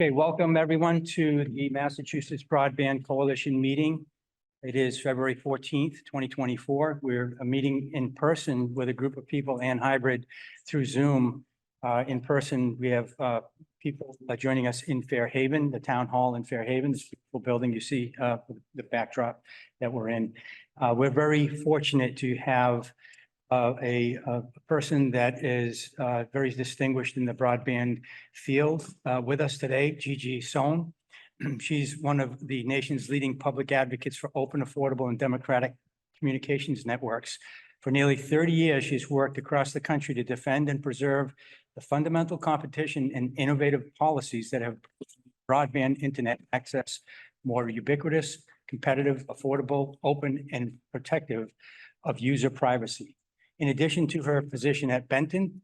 Okay, welcome everyone to the Massachusetts Broadband Coalition meeting. It is February 14th, 2024. We're meeting in person with a group of people and hybrid through Zoom. In person, we have people joining us in Fairhaven, the town hall in Fairhaven, this beautiful building you see, the backdrop that we're in. We're very fortunate to have a person that is very distinguished in the broadband field with us today, Gigi Sohn. She's one of the nation's leading public advocates for open, affordable, and democratic communications networks. For nearly 30 years, she's worked across the country to defend and preserve the fundamental competition and innovative policies that have broadband internet access more ubiquitous, competitive, affordable, open, and protective of user privacy. In addition to her position at Benton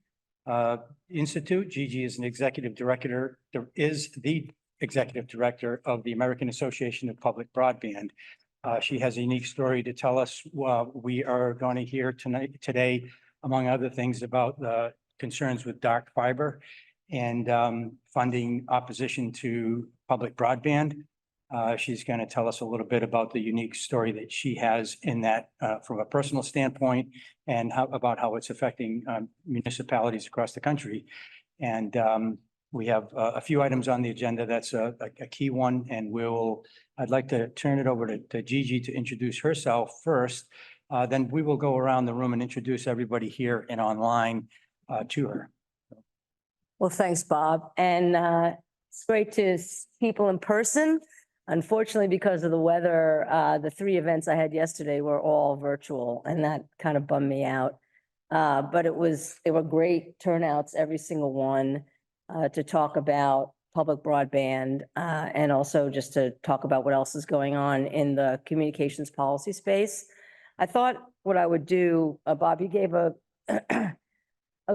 Institute, Gigi is the executive director of the American Association of Public Broadband. She has a unique story to tell us. We are going to hear today, among other things, about the concerns with dark fiber and funding opposition to public broadband. She's going to tell us a little bit about the unique story that she has in that from a personal standpoint and about how it's affecting municipalities across the country. And we have a few items on the agenda. That's a key one. And I'd like to turn it over to Gigi to introduce herself first. Then we will go around the room and introduce everybody here and online to her. Well, thanks, Bob. And it's great to see people in person. Unfortunately, because of the weather, the three events I had yesterday were all virtual, and that kind of bummed me out. But they were great turnouts, every single one, to talk about public broadband and also just to talk about what else is going on in the communications policy space. I thought what I would do, Bob, you gave a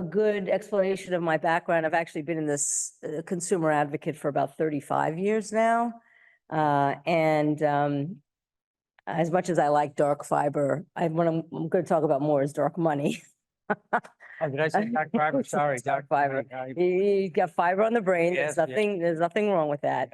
good explanation of my background. I've actually been in this consumer advocate for about 35 years now. As much as I like dark fiber, what I'm going to talk about more is dark money. Oh, did I say dark fiber? Sorry, dark fiber. You got fiber on the brain. Yes, there's nothing wrong with that.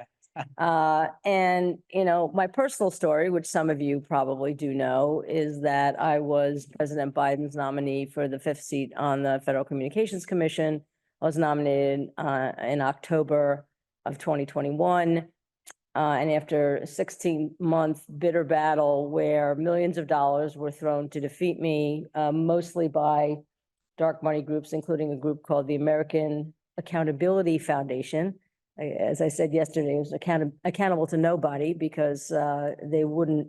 And you know, my personal story, which some of you probably do know, is that I was President Biden's nominee for the 5th seat on the Federal Communications Commission. I was nominated in October of 2021. And after a 16-month bitter battle where millions of dollars were thrown to defeat me, mostly by dark money groups, including a group called the American Accountability Foundation. As I said yesterday, it was accountable to nobody because they wouldn't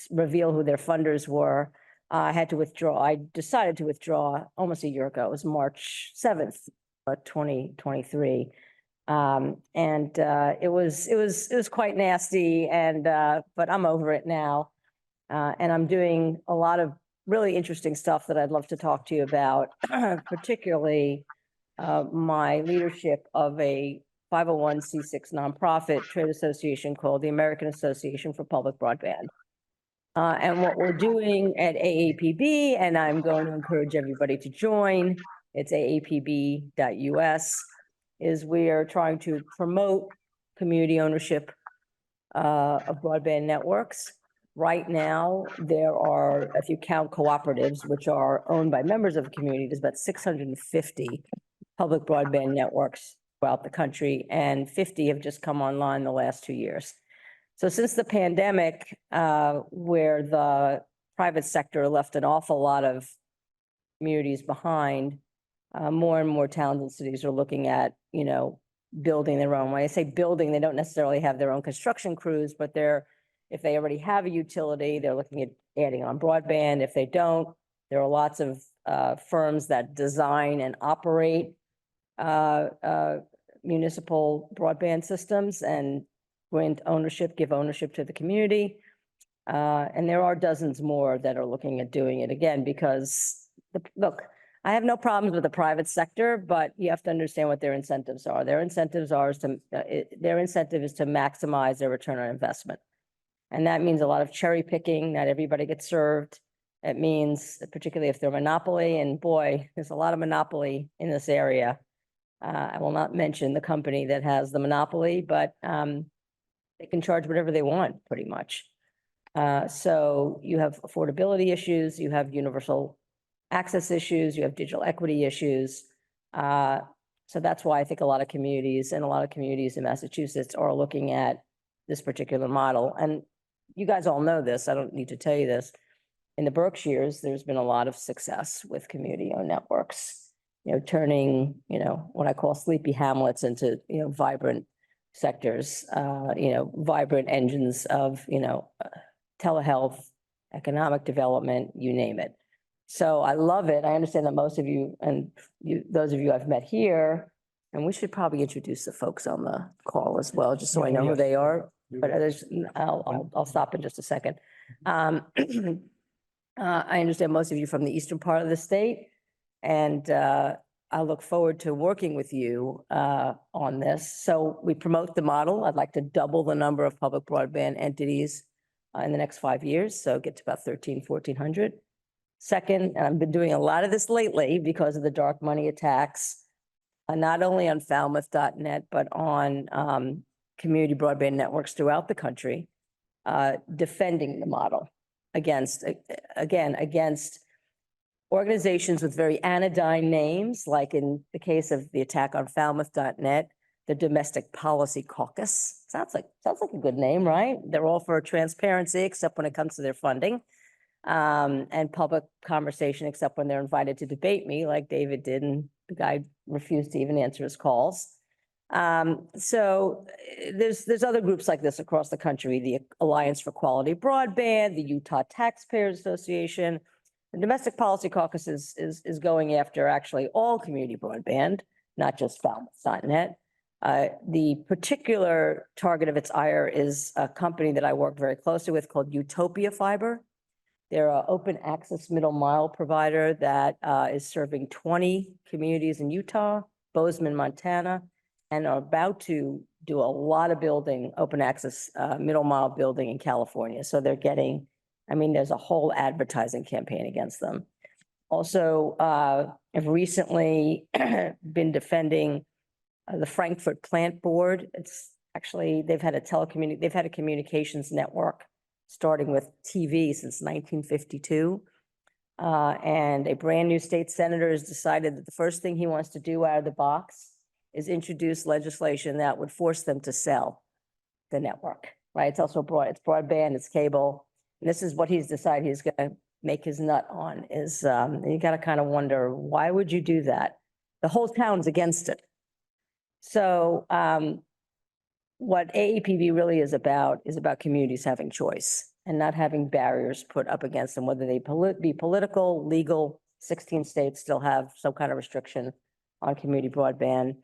reveal who their funders were. I had to withdraw. I decided to withdraw almost a year ago. It was March 7th, 2023. It was quite nasty, but I'm over it now. And I'm doing a lot of really interesting stuff that I'd love to talk to you about, particularly my leadership of a 501c6 nonprofit trade association called the American Association for Public Broadband. And what we're doing at AAPB, and I'm going to encourage everybody to join, it's aapb.us, is we are trying to promote community ownership of broadband networks. Right now, there are, if you count cooperatives, which are owned by members of the community, there's about 650 public broadband networks throughout the country, and 50 have just come online the last 2 years. So since the pandemic, where the private sector left an awful lot of communities behind, more and more towns and cities are looking at, you know, building their own. When I say building, they don't necessarily have their own construction crews, but if they already have a utility, they're looking at adding on broadband. If they don't, there are lots of firms that design and operate municipal broadband systems and give ownership to the community. And there are dozens more that are looking at doing it again, because look, I have no problems with the private sector, but you have to understand what their incentives are. Their incentive is to maximize their return on investment. And that means a lot of cherry picking, not everybody gets served. It means, particularly if they're a monopoly, and boy, there's a lot of monopoly in this area. I will not mention the company that has the monopoly, but they can charge whatever they want, pretty much. So you have affordability issues, you have universal access issues, you have digital equity issues. So that's why I think a lot of communities in Massachusetts are looking at this particular model. And you guys all know this, I don't need to tell you this. In the Berkshires, there's been a lot of success with community-owned networks, turning, what I call sleepy hamlets into, vibrant sectors, vibrant engines of, telehealth, economic development, you name it. So I love it. I understand that most of you and those of you I've met here, and we should probably introduce the folks on the call as well, just so I know who they are. But I'll stop in just a second. I understand most of you from the eastern part of the state, and I look forward to working with you on this. So we promote the model. I'd like to double the number of public broadband entities in the next 5 years, so get to about 1,400. Second, and I've been doing a lot of this lately because of the dark money attacks, not only on Falmouth.net, but on community broadband networks throughout the country, defending the model against organizations with very anodyne names, like in the case of the attack on Falmouth.net, the Domestic Policy Caucus. Sounds like a good name, right? They're all for transparency, except when it comes to their funding, and public conversation, except when they're invited to debate me, like David did, and the guy refused to even answer his calls. So there's other groups like this across the country, the Alliance for Quality Broadband, the Utah Taxpayers Association. The Domestic Policy Caucus is going after actually all community broadband, not just Falmouth.net. The particular target of its ire is a company that I work very closely with called Utopia Fiber. They're an open access middle mile provider that is serving 20 communities in Utah, Bozeman, Montana, and are about to do a lot of building, open access middle mile building in California. So they're getting, there's a whole advertising campaign against them. Also, I've recently been defending the Frankfurt Plant Board. It's actually, they've had a communications network starting with TV since 1952. And a brand new state senator has decided that the first thing he wants to do out of the box is introduce legislation that would force them to sell the network, right? It's also it's broadband, it's cable. And this is what he's decided he's going to make his nut on is, you got to kind of wonder, why would you do that? The whole town's against it. So what AEPB really is about communities having choice and not having barriers put up against them, whether they be political, legal. 16 states still have some kind of restriction on community broadband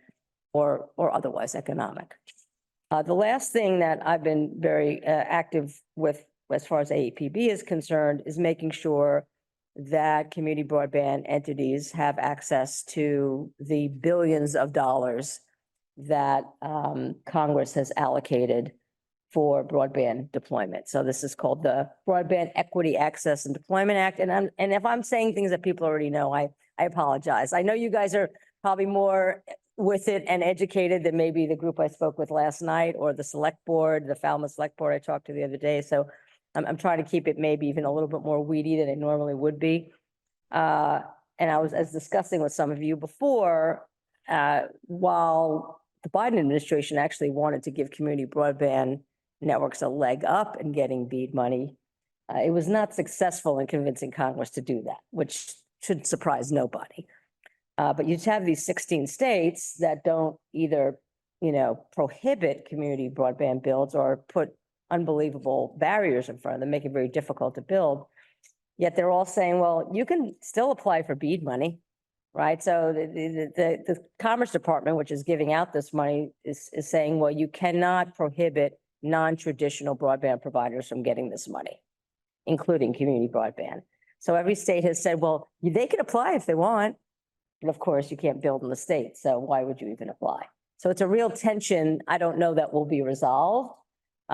or otherwise economic. The last thing that I've been very active with as far as AEPB is concerned is making sure that community broadband entities have access to the billions of dollars that Congress has allocated for broadband deployment. So this is called the Broadband Equity Access and Deployment Act. And if I'm saying things that people already know, I apologize. I know you guys are probably more with it and educated than maybe the group I spoke with last night or the select board, the Falmouth select board I talked to the other day. So I'm trying to keep it maybe even a little bit more weedy than it normally would be. And I was discussing with some of you before, while the Biden administration actually wanted to give community broadband networks a leg up in getting BEAD money, it was not successful in convincing Congress to do that, which should surprise nobody. But you have these 16 states that don't either, prohibit community broadband builds or put unbelievable barriers in front of them, make it very difficult to build. Yet they're all saying, well, you can still apply for BEAD money, right? So the Commerce Department, which is giving out this money, is saying, well, you cannot prohibit non-traditional broadband providers from getting this money, including community broadband. So every state has said, well, they can apply if they want. And of course, you can't build in the state. So why would you even apply? So it's a real tension. I don't know that will be resolved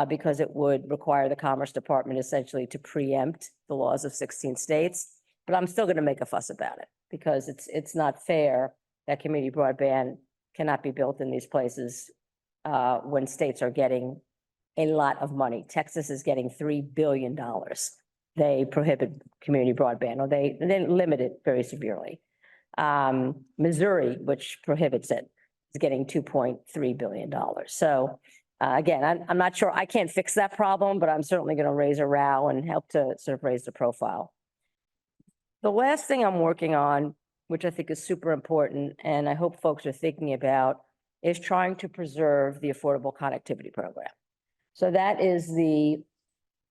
because it would require the Commerce Department essentially to preempt the laws of 16 states. But I'm still going to make a fuss about it because it's not fair that community broadband cannot be built in these places when states are getting a lot of money. Texas is getting $3 billion. They prohibit community broadband, or they limit it very severely. Missouri, which prohibits it, is getting $2.3 billion. So again, I'm not sure, I can't fix that problem, but I'm certainly going to raise a row and help to sort of raise the profile. The last thing I'm working on, which I think is super important, and I hope folks are thinking about, is trying to preserve the Affordable Connectivity Program. So that is the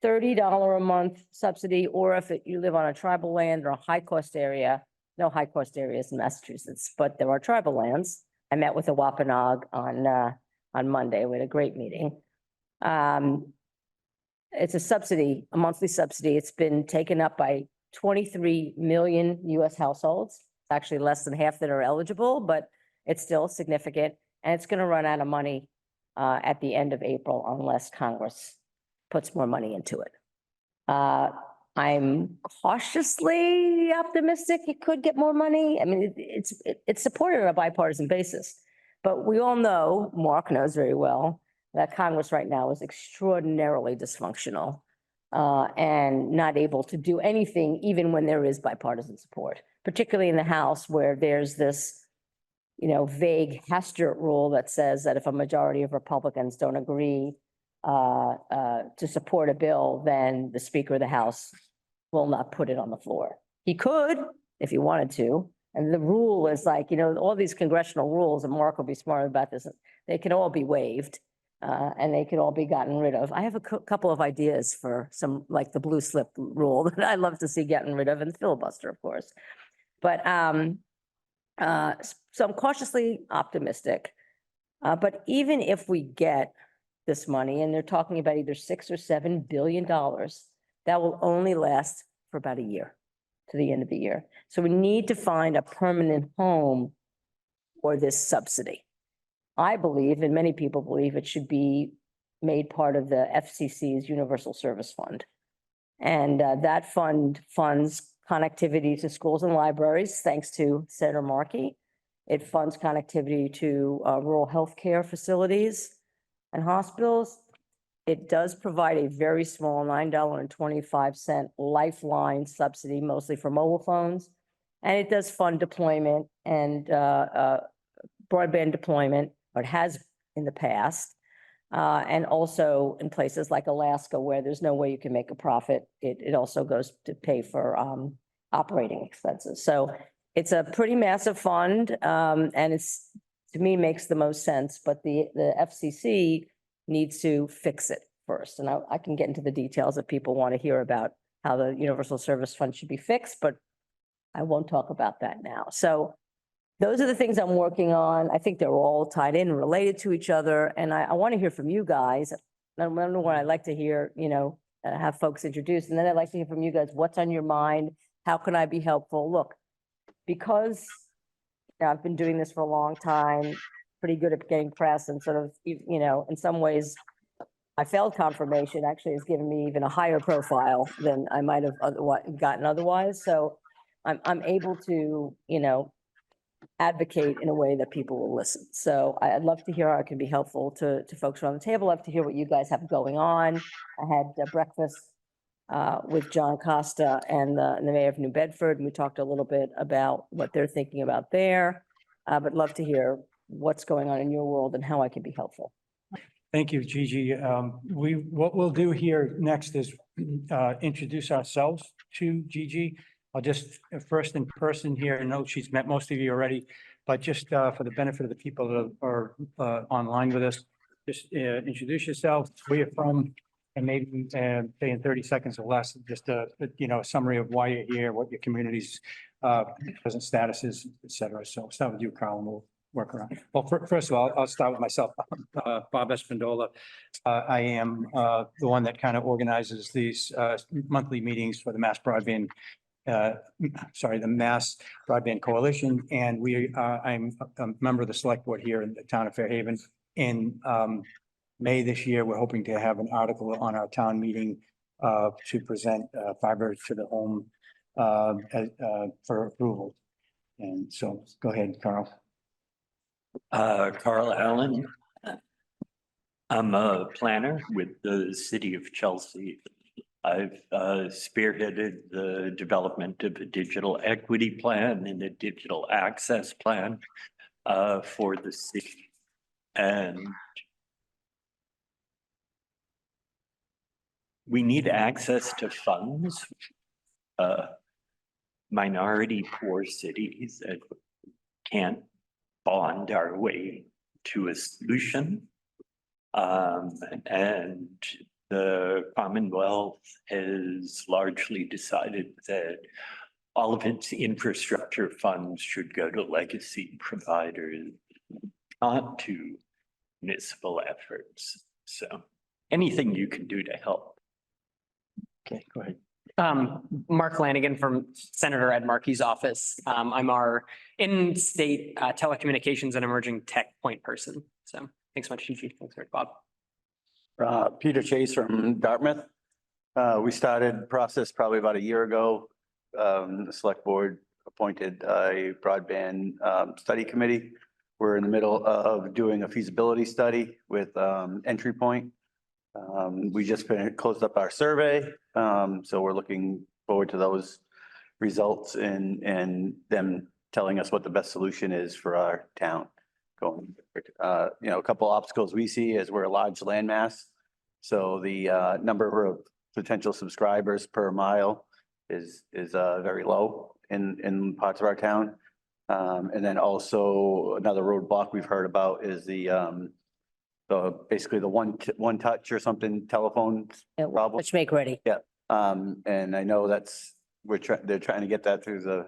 $30 a month subsidy, or if you live on a tribal land or a high-cost area, no high-cost areas in Massachusetts, but there are tribal lands. I met with the Wampanoag on Monday. We had a great meeting. It's a subsidy, a monthly subsidy. It's been taken up by 23 million US households. It's actually less than half that are eligible, but it's still significant. And it's going to run out of money at the end of April unless Congress puts more money into it. I'm cautiously optimistic it could get more money. I mean, it's supported on a bipartisan basis, but we all know, Mark knows very well, that Congress right now is extraordinarily dysfunctional and not able to do anything, even when there is bipartisan support, particularly in the House, where there's this, vague Hastert rule that says that if a majority of Republicans don't agree to support a bill, then the Speaker of the House will not put it on the floor. He could if he wanted to. And the rule is like, all these congressional rules, and Mark will be smart about this, they can all be waived and they can all be gotten rid of. I have a couple of ideas for some, like the blue slip rule that I'd love to see gotten rid of, and the filibuster, of course. But so I'm cautiously optimistic. But even if we get this money, and they're talking about either $6 or $7 billion, that will only last for about a year, to the end of the year. So we need to find a permanent home for this subsidy. I believe, and many people believe, it should be made part of the FCC's Universal Service Fund. And that fund funds connectivity to schools and libraries, thanks to Senator Markey. It funds connectivity to rural healthcare facilities and hospitals. It does provide a very small $9.25 lifeline subsidy, mostly for mobile phones. And it does fund deployment and broadband deployment, or it has in the past. And also in places like Alaska, where there's no way you can make a profit, it also goes to pay for operating expenses. So it's a pretty massive fund, and it's, to me, makes the most sense. But the FCC needs to fix it first. And I can get into the details if people want to hear about how the Universal Service Fund should be fixed, but I won't talk about that now. So those are the things I'm working on. I think they're all tied in and related to each other. And I want to hear from you guys. I don't know what I'd like to hear, have folks introduced. And then I'd like to hear from you guys, what's on your mind? How can I be helpful? Look, because I've been doing this for a long time, pretty good at getting press, and sort of, in some ways, my failed confirmation actually has given me even a higher profile than I might have gotten otherwise. So I'm able to, advocate in a way that people will listen. So I'd love to hear how I can be helpful to folks around the table. I'd love to hear what you guys have going on. I had breakfast with John Costa and the mayor of New Bedford, and we talked a little bit about what they're thinking about there. But love to hear what's going on in your world and how I can be helpful. Thank you, Gigi. What we'll do here next is introduce ourselves to Gigi. I'll just first in person here. I know she's met most of you already, but just for the benefit of the people that are online with us, just introduce yourself, where you're from, and maybe say in 30 seconds or less, just a summary of why you're here, what your community's present status is, et cetera. So start with you, Carl, and we'll work around. Well, first of all, I'll start with myself. Bob Espindola. I am the one that kind of organizes these monthly meetings for the Mass Broadband the Mass Broadband Coalition, and I'm a member of the select board here in the town of Fairhaven. In May this year, we're hoping to have an article on our town meeting to present fiber to the home for approval. And so go ahead, Carl. Carl Allen. I'm a planner with the city of Chelsea. I've spearheaded the development of a digital equity plan and a digital access plan for the city. And we need access to funds. Minority poor cities that can't bond our way to a solution. And the Commonwealth has largely decided that all of its infrastructure funds should go to legacy providers, not to municipal efforts. So anything you can do to help. Okay, go ahead. Mark Lanigan from Senator Ed Markey's office. I'm our in-state telecommunications and emerging tech point person. So thanks so much, Gigi. Thanks, Bob. Peter Chase from Dartmouth. We started the process probably about a year ago. The select board appointed a broadband study committee. We're in the middle of doing a feasibility study with Entry Point. We just closed up our survey. So we're looking forward to those results and them telling us what the best solution is for our town going. A couple obstacles we see is we're a large landmass. So the number of potential subscribers per mile is very low in parts of our town. And then also another roadblock we've heard about is basically the one touch or something telephone problem. Let's make ready. And I know they're trying to get that through the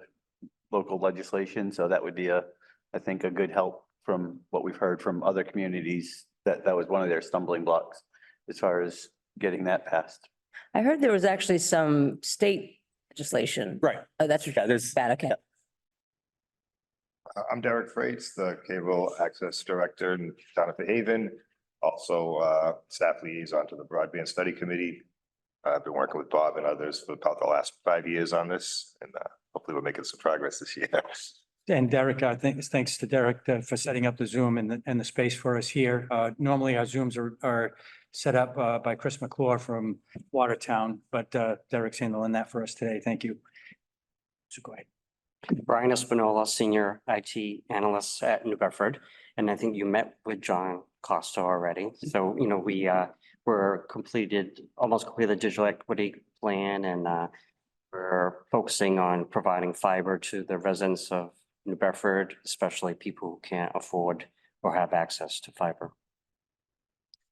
local legislation. So that would be I think a good help from what we've heard from other communities, that was one of their stumbling blocks as far as getting that passed. I heard there was actually some state legislation. Right. Oh, that's bad. Okay. I'm Derek Freites, the Cable Access Director in Town of Haven. Also, staff liaison to the Broadband Study Committee. I've been working with Bob and others for about the last 5 years on this, and hopefully we're making some progress this year. And Derek, thanks to Derek for setting up the Zoom and the space for us here. Normally our Zooms are set up by Chris McClure from Watertown, but Derek's handling that for us today. Thank you. So go ahead. Brian Espinola, Senior IT Analyst at New Bedford. And I think you met with John Costa already. So, we're almost completed the digital equity plan, and we're focusing on providing fiber to the residents of New Bedford, especially people who can't afford or have access to fiber.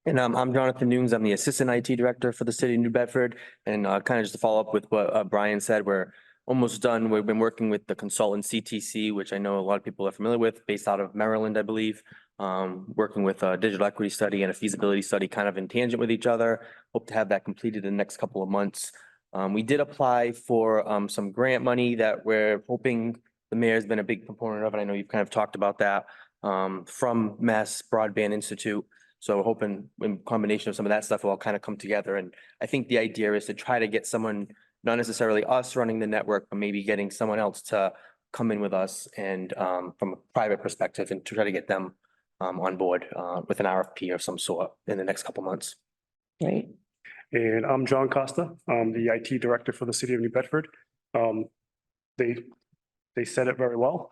And I'm Jonathan Nunes. I'm the Assistant IT Director for the city of New Bedford. And kind of just to follow up with what Brian said, we're almost done. We've been working with the consultant CTC, which I know a lot of people are familiar with, based out of Maryland, I believe. Working with a digital equity study and a feasibility study kind of in tangent with each other. Hope to have that completed in the next couple of months. We did apply for some grant money that we're hoping the mayor's been a big component of, and I know you've kind of talked about that, from Mass Broadband Institute. So we're hoping in combination of some of that stuff will all kind of come together. And I think the idea is to try to get someone, not necessarily us running the network, but maybe getting someone else to come in with us and from a private perspective, and to try to get them on board with an RFP of some sort in the next couple months. Great. And I'm John Costa. I'm the IT Director for the city of New Bedford. They said it very well.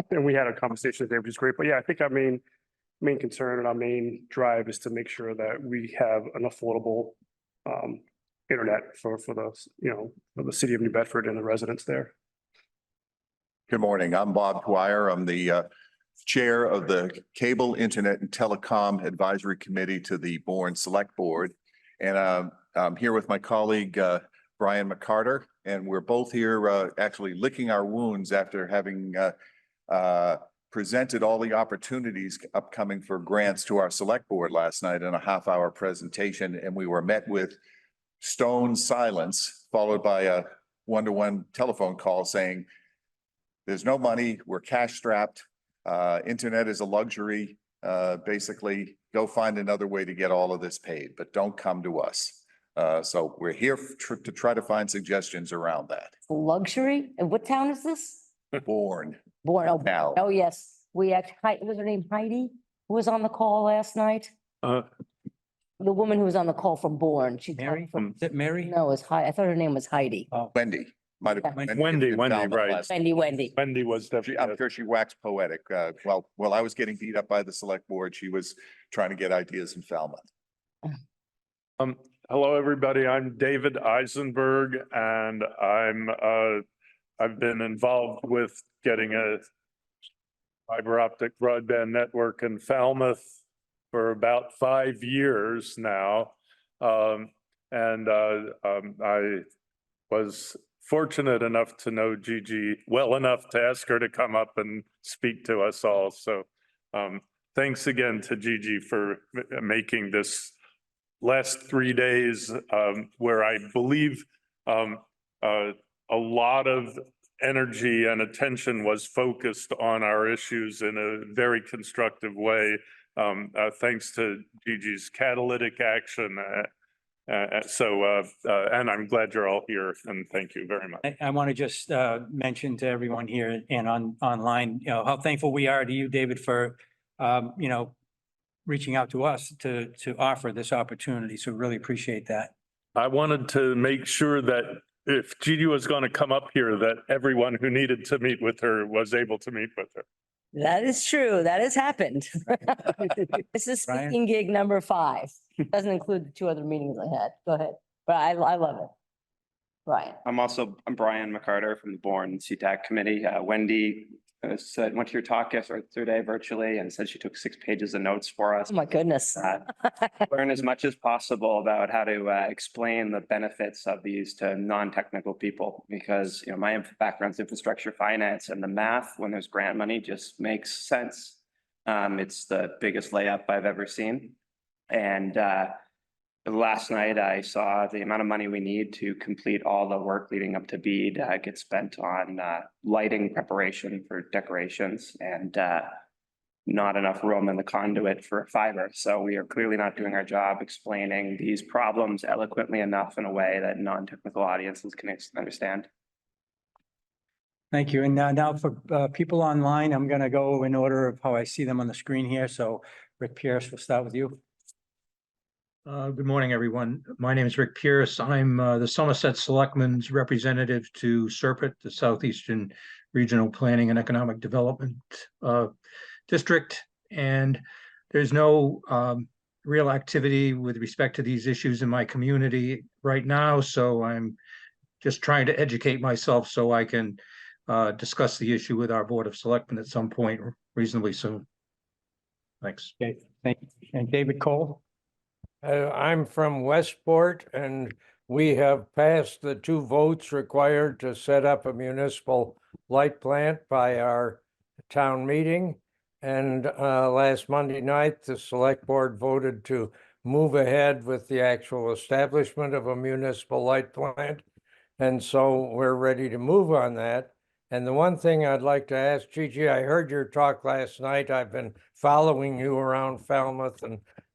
And we had a conversation today, which is great. But yeah, I think our main concern and our main drive is to make sure that we have an affordable internet for the city of New Bedford and the residents there. Good morning. I'm Bob Dwyer. I'm the Chair of the Cable, Internet and Telecom Advisory Committee to the Bourne Select Board. And I'm here with my colleague, Brian McCarter, and we're both here actually licking our wounds after having presented all the opportunities upcoming for grants to our select board last night in a half-hour presentation. And we were met with stone silence, followed by a one-to-one telephone call saying, there's no money, we're cash strapped. Internet is a luxury. Basically, go find another way to get all of this paid, but don't come to us. So we're here to try to find suggestions around that. Luxury? And what town is this? Bourne. Bourne. Now. Oh, yes. we actually, was her name Heidi, who was on the call last night? Uh, The woman who was on the call from Bourne, she. Mary, is it Mary? No, it was I thought her name was Heidi. Wendy, might have. Yeah. been Wendy, in Wendy, Falmouth right. last- Wendy. Wendy was I'm definitely, sure she waxed poetic. While I was getting beat up by the select board, she was trying to get ideas in Falmouth. hello, everybody. I'm David Eisenberg and I've been involved with getting a fiber optic broadband network in Falmouth for about 5 years now. I was fortunate enough to know Gigi well enough to ask her to come up and speak to us all. So thanks again to Gigi for making this last 3 days where I believe a lot of energy and attention was focused on our issues in a very constructive way. Thanks to Gigi's catalytic action. And I'm glad you're all here and thank you very much. I want to just mention to everyone here and online, how thankful we are to you, David, for, reaching out to us to offer this opportunity. So really appreciate that. I wanted to make sure that if Gigi was going to come up here, that everyone who needed to meet with her was able to meet with her. That is true. That has happened. This is Brian? speaking gig number 5. Doesn't include the 2 other meetings I had. Go ahead. But I love it. Brian. I'm Brian McCarter from the Bourne CTAC committee. Wendy went to your talk yesterday virtually and said she took 6 pages of notes for us. Oh, my goodness. Learn as much as possible about how to explain the benefits of these to non-technical people, because my background's infrastructure finance, and the math when there's grant money just makes sense. It's the biggest layup I've ever seen. And last night I saw the amount of money we need to complete all the work leading up to BEAD get spent on lighting preparation for decorations, and not enough room in the conduit for fiber. So we are clearly not doing our job explaining these problems eloquently enough in a way that non-technical audiences can understand. Thank you. And now for people online, I'm going to go in order of how I see them on the screen here. So Rick Pierce, we'll start with you. Good morning, everyone. My name is Rick Pierce. I'm the Somerset Selectman's representative to SERPIT, the Southeastern Regional Planning and Economic Development District. And there's no real activity with respect to these issues in my community right now. So I'm just trying to educate myself so I can discuss the issue with our Board of Selectmen at some point reasonably soon. Thanks. Okay, thank you. And David Cole? I'm from Westport, and we have passed the 2 votes required to set up a municipal light plant by our town meeting. And last Monday night, the select board voted to move ahead with the actual establishment of a municipal light plant. And so we're ready to move on that. And the one thing I'd like to ask Gigi, I heard your talk last night. I've been following you around Falmouth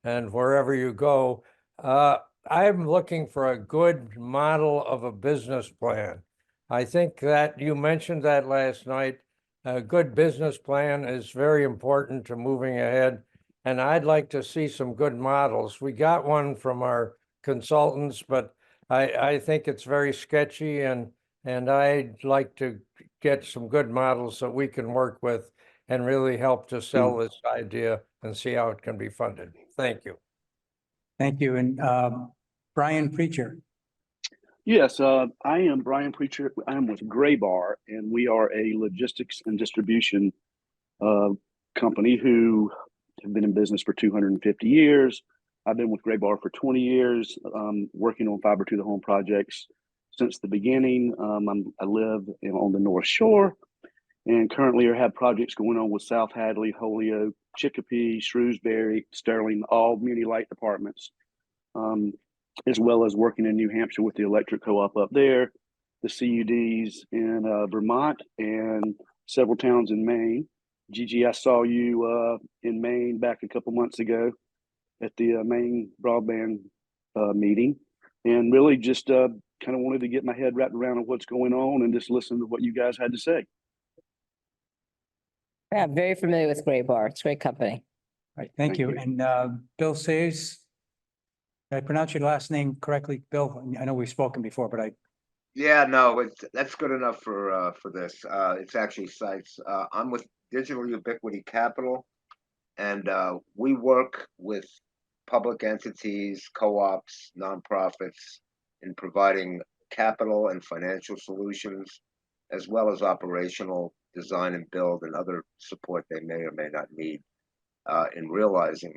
and wherever you go. I'm looking for a good model of a business plan. I think that you mentioned that last night. A good business plan is very important to moving ahead. And I'd like to see some good models. We got one from our consultants, but I think it's very sketchy, and I'd like to get some good models that we can work with and really help to sell this idea and see how it can be funded. Thank you. Thank you. And Brian Preacher. Yes, I am Brian Preacher. I am with Graybar, and we are a logistics and distribution company who have been in business for 250 years. I've been with Graybar for 20 years, working on fiber to the home projects since the beginning. I live on the North Shore, and currently have projects going on with South Hadley, Holyoke, Chicopee, Shrewsbury, Sterling, all muni light departments, as well as working in New Hampshire with the electric co-op up there, the CUDs in Vermont, and several towns in Maine. Gigi, I saw you in Maine back a couple months ago at the Maine broadband meeting, and really just kind of wanted to get my head wrapped around what's going on and just listen to what you guys had to say. Yeah, I'm very familiar with Gray Bar. It's a great company. All right, thank you. And Bill Sayers. Did I pronounce your last name correctly, Bill? I know we've spoken before, but Yeah, no, that's good enough for this. It's actually sites. I'm with Digital Ubiquity Capital, and we work with public entities, co-ops, nonprofits in providing capital and financial solutions, as well as operational design and build and other support they may or may not need in realizing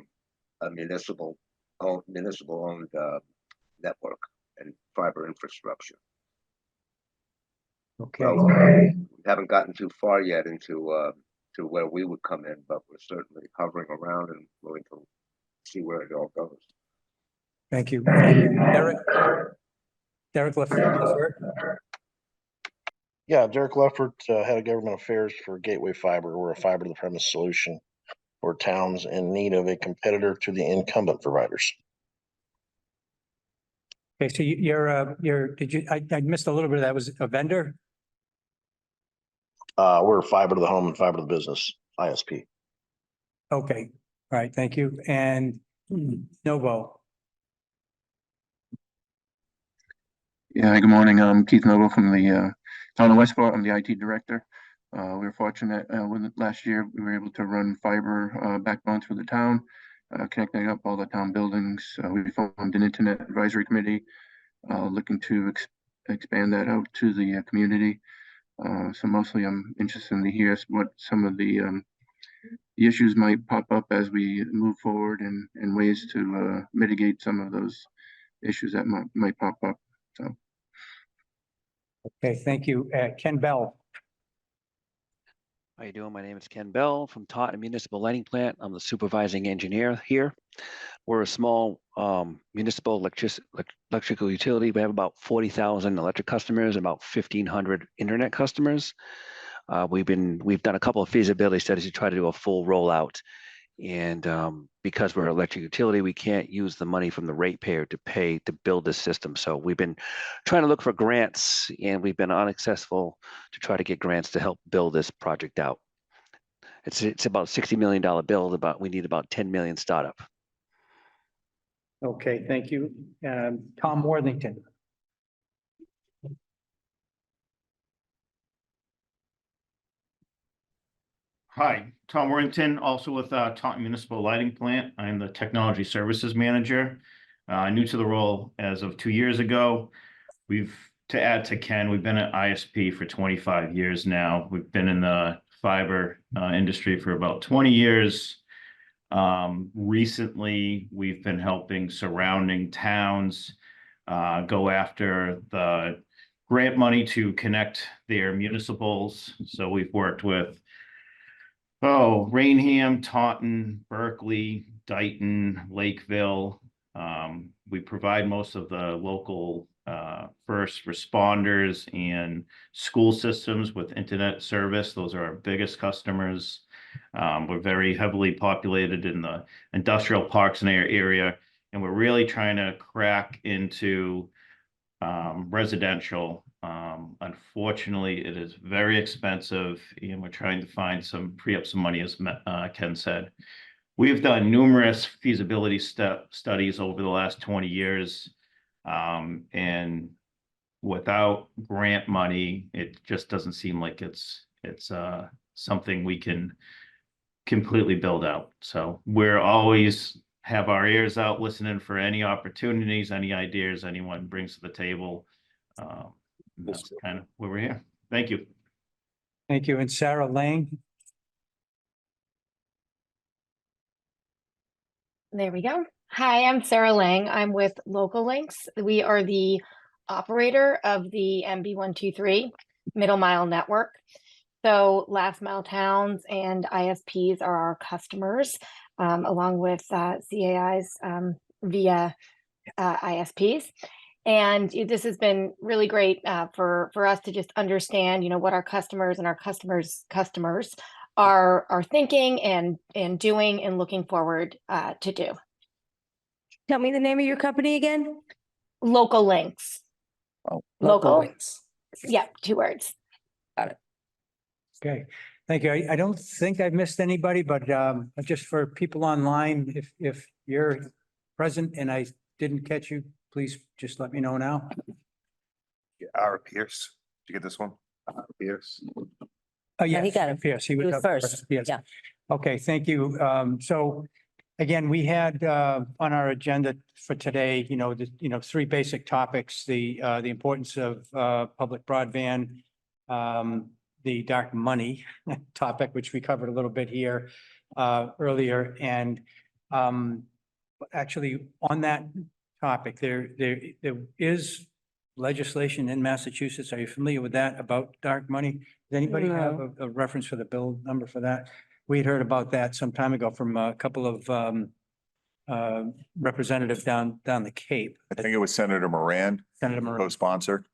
a municipal-owned network and fiber infrastructure. okay. Well, we haven't gotten too far yet into to where we would come in, but we're certainly hovering around and willing to see where it all goes. Thank you. Derek Leffert. Yeah, Derek Leffert, Head of Government Affairs for Gateway Fiber. We're a fiber to the premise solution for towns in need of a competitor to the incumbent providers. Okay, so I missed a little bit of that. Was a vendor? We're fiber to the home and fiber to the business, ISP. Okay, all right, thank you. And Novo. Yeah, good morning. I'm Keith Noble from the town of Westport. I'm the IT director. We were fortunate last year we were able to run fiber backbone through the town, connecting up all the town buildings. We formed an internet advisory committee looking to expand that out to the community. So mostly I'm interested to hear what some of the issues might pop up as we move forward and ways to mitigate some of those issues that might pop up. So. Okay, thank you. Ken Bell. How you doing? My name is Ken Bell from Taunton Municipal Lighting Plant. I'm the supervising engineer here. We're a small municipal electrical utility. We have about 40,000 electric customers, about 1,500 internet customers. We've done a couple of feasibility studies to try to do a full rollout. And because we're an electric utility, we can't use the money from the ratepayer to build this system. So we've been trying to look for grants, and we've been unsuccessful to try to get grants to help build this project out. It's about $60 million build. We need about 10 million startup. Okay, thank you. Tom Worthington. Hi, Tom Worthington, also with Taunton Municipal Lighting Plant. I'm the Technology Services Manager. New to the role as of 2 years ago. To add to Ken, we've been at ISP for 25 years now. We've been in the fiber industry for about 20 years. Recently, we've been helping surrounding towns go after the grant money to connect their municipals. So we've worked with Rainham, Taunton, Berkeley, Dighton, Lakeville. We provide most of the local first responders and school systems with internet service. Those are our biggest customers. We're very heavily populated in the industrial parks in our area, and we're really trying to crack into residential. Unfortunately, it is very expensive, and we're trying to free up some money, as Ken said. We've done numerous feasibility studies over the last 20 years, and without grant money, it just doesn't seem like it's something we can completely build out. So we're always have our ears out, listening for any opportunities, any ideas anyone brings to the table. That's kind of where we're here. Thank you. Thank you. And Sarah Lang. There we go. Hi, I'm Sarah Lang. I'm with Local Links. We are the operator of the MB123 middle mile network. So last mile towns and ISPs are our customers, along with CAIs via ISPs. And this has been really great for us to just understand, what our customers and our customers' customers are thinking and doing and looking forward to do. Tell me the name of your company again. Local Links. Oh, Local Links. Yeah, 2 words. Got it. Okay, Thank you. I don't think I've missed anybody, but just for people online, if you're present and I didn't catch you, please just let me know now. Ara Pierce, did you get this one? Ara Pierce. Oh, yeah, he got it. Pierce, he He was was up first. Yes. Yeah. Okay, thank you. So again, we had on our agenda for today, three basic topics, the importance of public broadband, the dark money topic, which we covered a little bit here earlier. And actually, on that topic, there is legislation in Massachusetts. Are you familiar with that about dark money? Does anybody have a reference for the bill number for that? We had heard about that some time ago from a couple of representatives down the Cape. I think it was Senator Moran, Senator Moran. co-sponsor.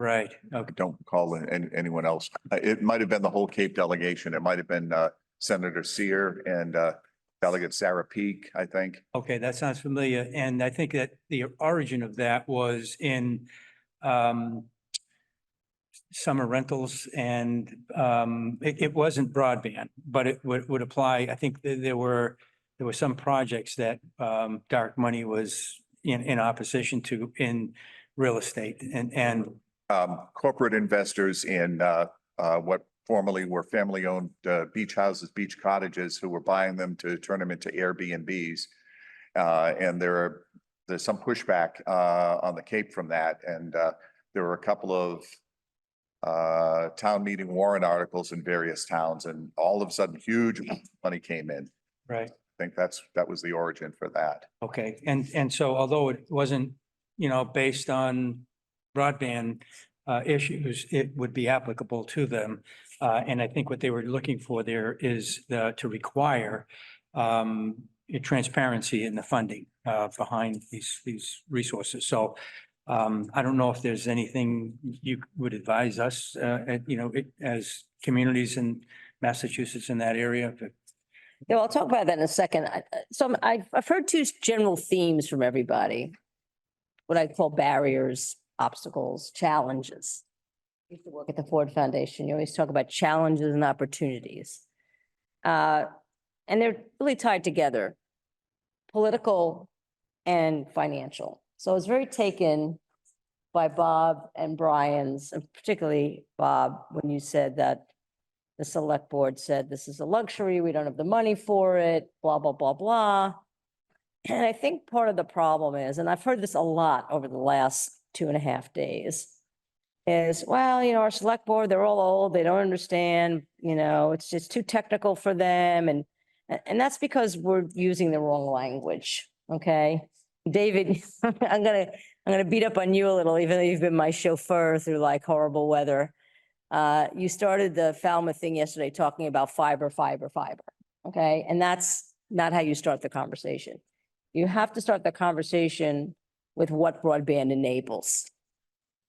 Right. I Okay. don't recall anyone else. It might have been the whole Cape delegation. It might have been Senator Sear and Delegate Sarah Peak, I think. Okay, that sounds familiar. And I think that the origin of that was in summer rentals, and it wasn't broadband, but it would apply. I think there were some projects that dark money was in opposition to in real estate and Corporate investors in what formerly were family-owned beach houses, beach cottages, who were buying them to turn them into Airbnbs. And there's some pushback on the Cape from that. And there were a couple of town meeting warrant articles in various towns, and all of a sudden, huge money came in. right. I think that was the origin for that. Okay, and so although it wasn't, based on broadband issues, it would be applicable to them. And I think what they were looking for there is to require transparency in the funding behind these resources. So I don't know if there's anything you would advise us, as communities in Massachusetts in that area. Yeah, I'll talk about that in a second. So I've heard two general themes from everybody, what I call barriers, obstacles, challenges. I used to work at the Ford Foundation. You always talk about challenges and opportunities. And they're really tied together, political and financial. So I was very taken by Bob and Brian's, and particularly Bob, when you said that the select board said, this is a luxury, we don't have the money for it, blah, blah, blah, blah. And I think part of the problem is, and I've heard this a lot over the last 2.5 days, is, well, our select board, they're all old, they don't understand, it's just too technical for them. And that's because we're using the wrong language, okay? David, I'm gonna beat up on you a little, even though you've been my chauffeur through like horrible weather. You started the Falmouth thing yesterday talking about fiber, okay? And that's not how you start the conversation. You have to start the conversation with what broadband enables,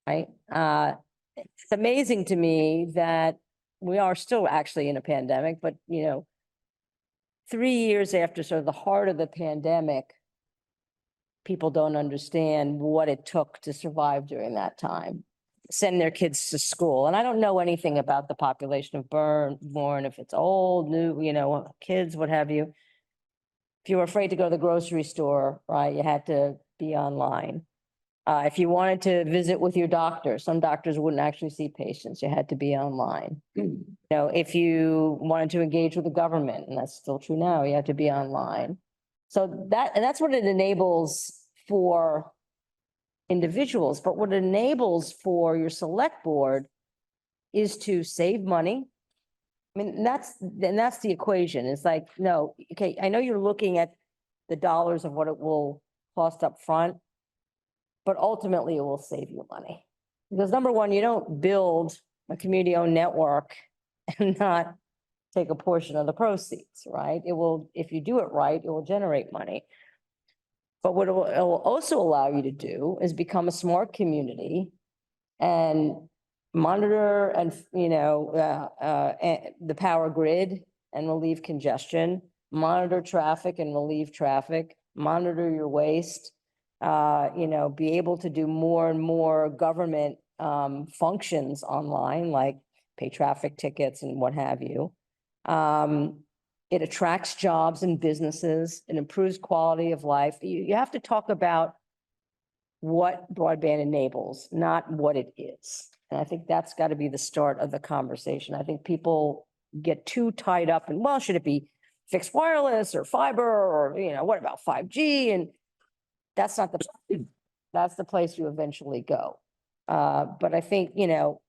right? It's amazing to me that we are still actually in a pandemic, but 3 years after sort of the heart of the pandemic, people don't understand what it took to survive during that time, send their kids to school. And I don't know anything about the population of Bourne, if it's old, new, kids, what have you. If you were afraid to go to the grocery store, right, you had to be online. If you wanted to visit with your doctor, some doctors wouldn't actually see patients, you had to be online. If you wanted to engage with the government, and that's still true now, you had to be online. So that's what it enables for individuals, but what it enables for your select board is to save money. I mean, that's the equation. It's like, no, okay, I know you're looking at the dollars of what it will cost up front, but ultimately it will save you money. Because number one, you don't build a community-owned network and not take a portion of the proceeds, right? It will, if you do it right, it will generate money. But what it will also allow you to do is become a smart community and monitor and, the power grid and relieve congestion, monitor traffic and relieve traffic, monitor your waste, be able to do more and more government functions online, like pay traffic tickets and what have you. It attracts jobs and businesses. It improves quality of life. You have to talk about what broadband enables, not what it is. And I think that's got to be the start of the conversation. I think people get too tied up in, well, should it be fixed wireless or fiber or, what about 5G? And that's not that's the place you eventually go. But I think, I don't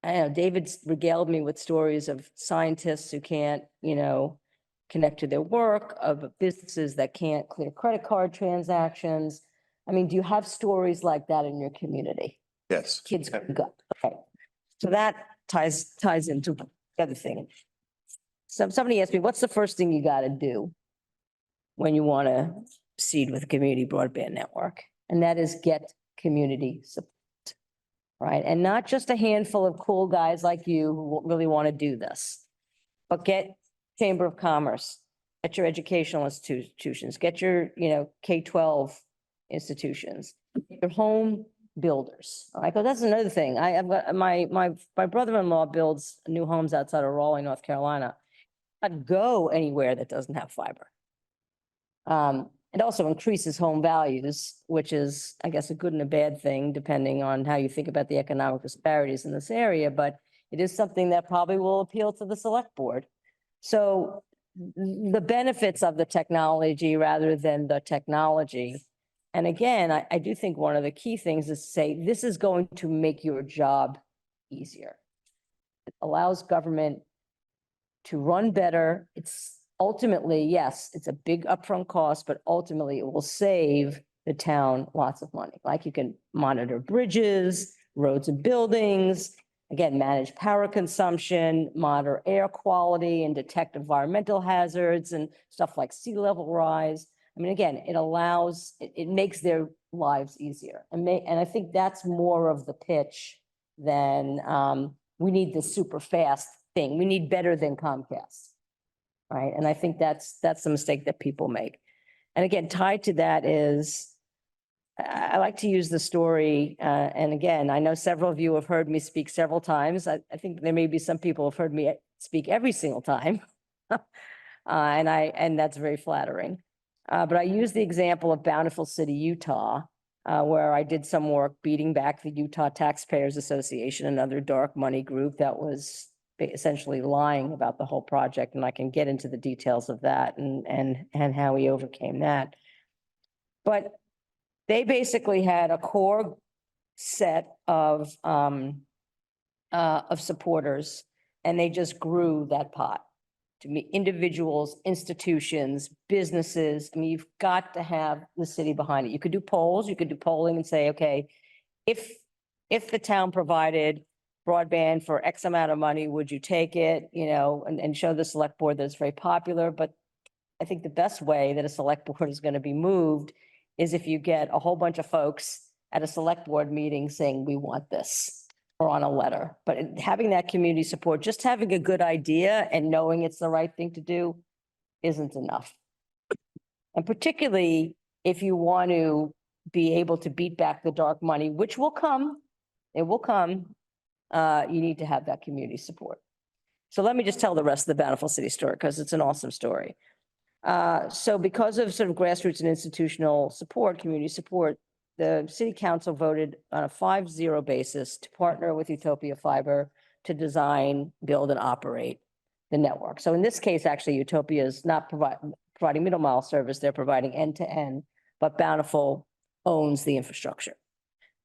know, David's regaled me with stories of scientists who can't, connect to their work, of businesses that can't clear credit card transactions. I mean, do you have stories like that in your community? Yes. Kids can go, okay. So that ties into the other thing. Somebody asked me, what's the first thing you got to do when you want to proceed with a community broadband network? And that is get community support, right? And not just a handful of cool guys like you who really want to do this, but get Chamber of Commerce, get your educational institutions, get your, K-12 institutions, your home builders. All right, because that's another thing. I've got my brother-in-law builds new homes outside of Raleigh, North Carolina. I'd go anywhere that doesn't have fiber. It also increases home values, which is, I guess, a good and a bad thing, depending on how you think about the economic disparities in this area, but it is something that probably will appeal to the select board. So the benefits of the technology rather than the technology. And again, I do think one of the key things is to say, this is going to make your job easier. It allows government to run better. It's ultimately, yes, it's a big upfront cost, but ultimately it will save the town lots of money. Like you can monitor bridges, roads and buildings, again, manage power consumption, monitor air quality and detect environmental hazards and stuff like sea level rise. I mean, again, it allows, it makes their lives easier. And I think that's more of the pitch than we need this super fast thing. We need better than Comcast. Right. And I think that's the mistake that people make. And again, tied to that is, I like to use the story. And again, I know several of you have heard me speak several times. I think there may be some people who have heard me speak every single time. And that's very flattering. But I use the example of Bountiful City, Utah, where I did some work beating back the Utah Taxpayers Association, another dark money group that was essentially lying about the whole project. And I can get into the details of that and how we overcame that. But they basically had a core set of supporters, and they just grew that pot to meet individuals, institutions, businesses. I mean, you've got to have the city behind it. You could do polls, you could do polling and say, okay, if the town provided broadband for X amount of money, would you take it, and show the select board that it's very popular. But I think the best way that a select board is going to be moved is if you get a whole bunch of folks at a select board meeting saying, we want this, or on a letter. But having that community support, just having a good idea and knowing it's the right thing to do isn't enough. And particularly if you want to be able to beat back the dark money, which will come, it will come, you need to have that community support. So let me just tell the rest of the Bountiful City story, because it's an awesome story. So because of sort of grassroots and institutional support, community support, the city council voted on a 5-0 basis to partner with Utopia Fiber to design, build, and operate the network. So in this case, actually, Utopia is not providing middle mile service, they're providing end-to-end, but Bountiful owns the infrastructure.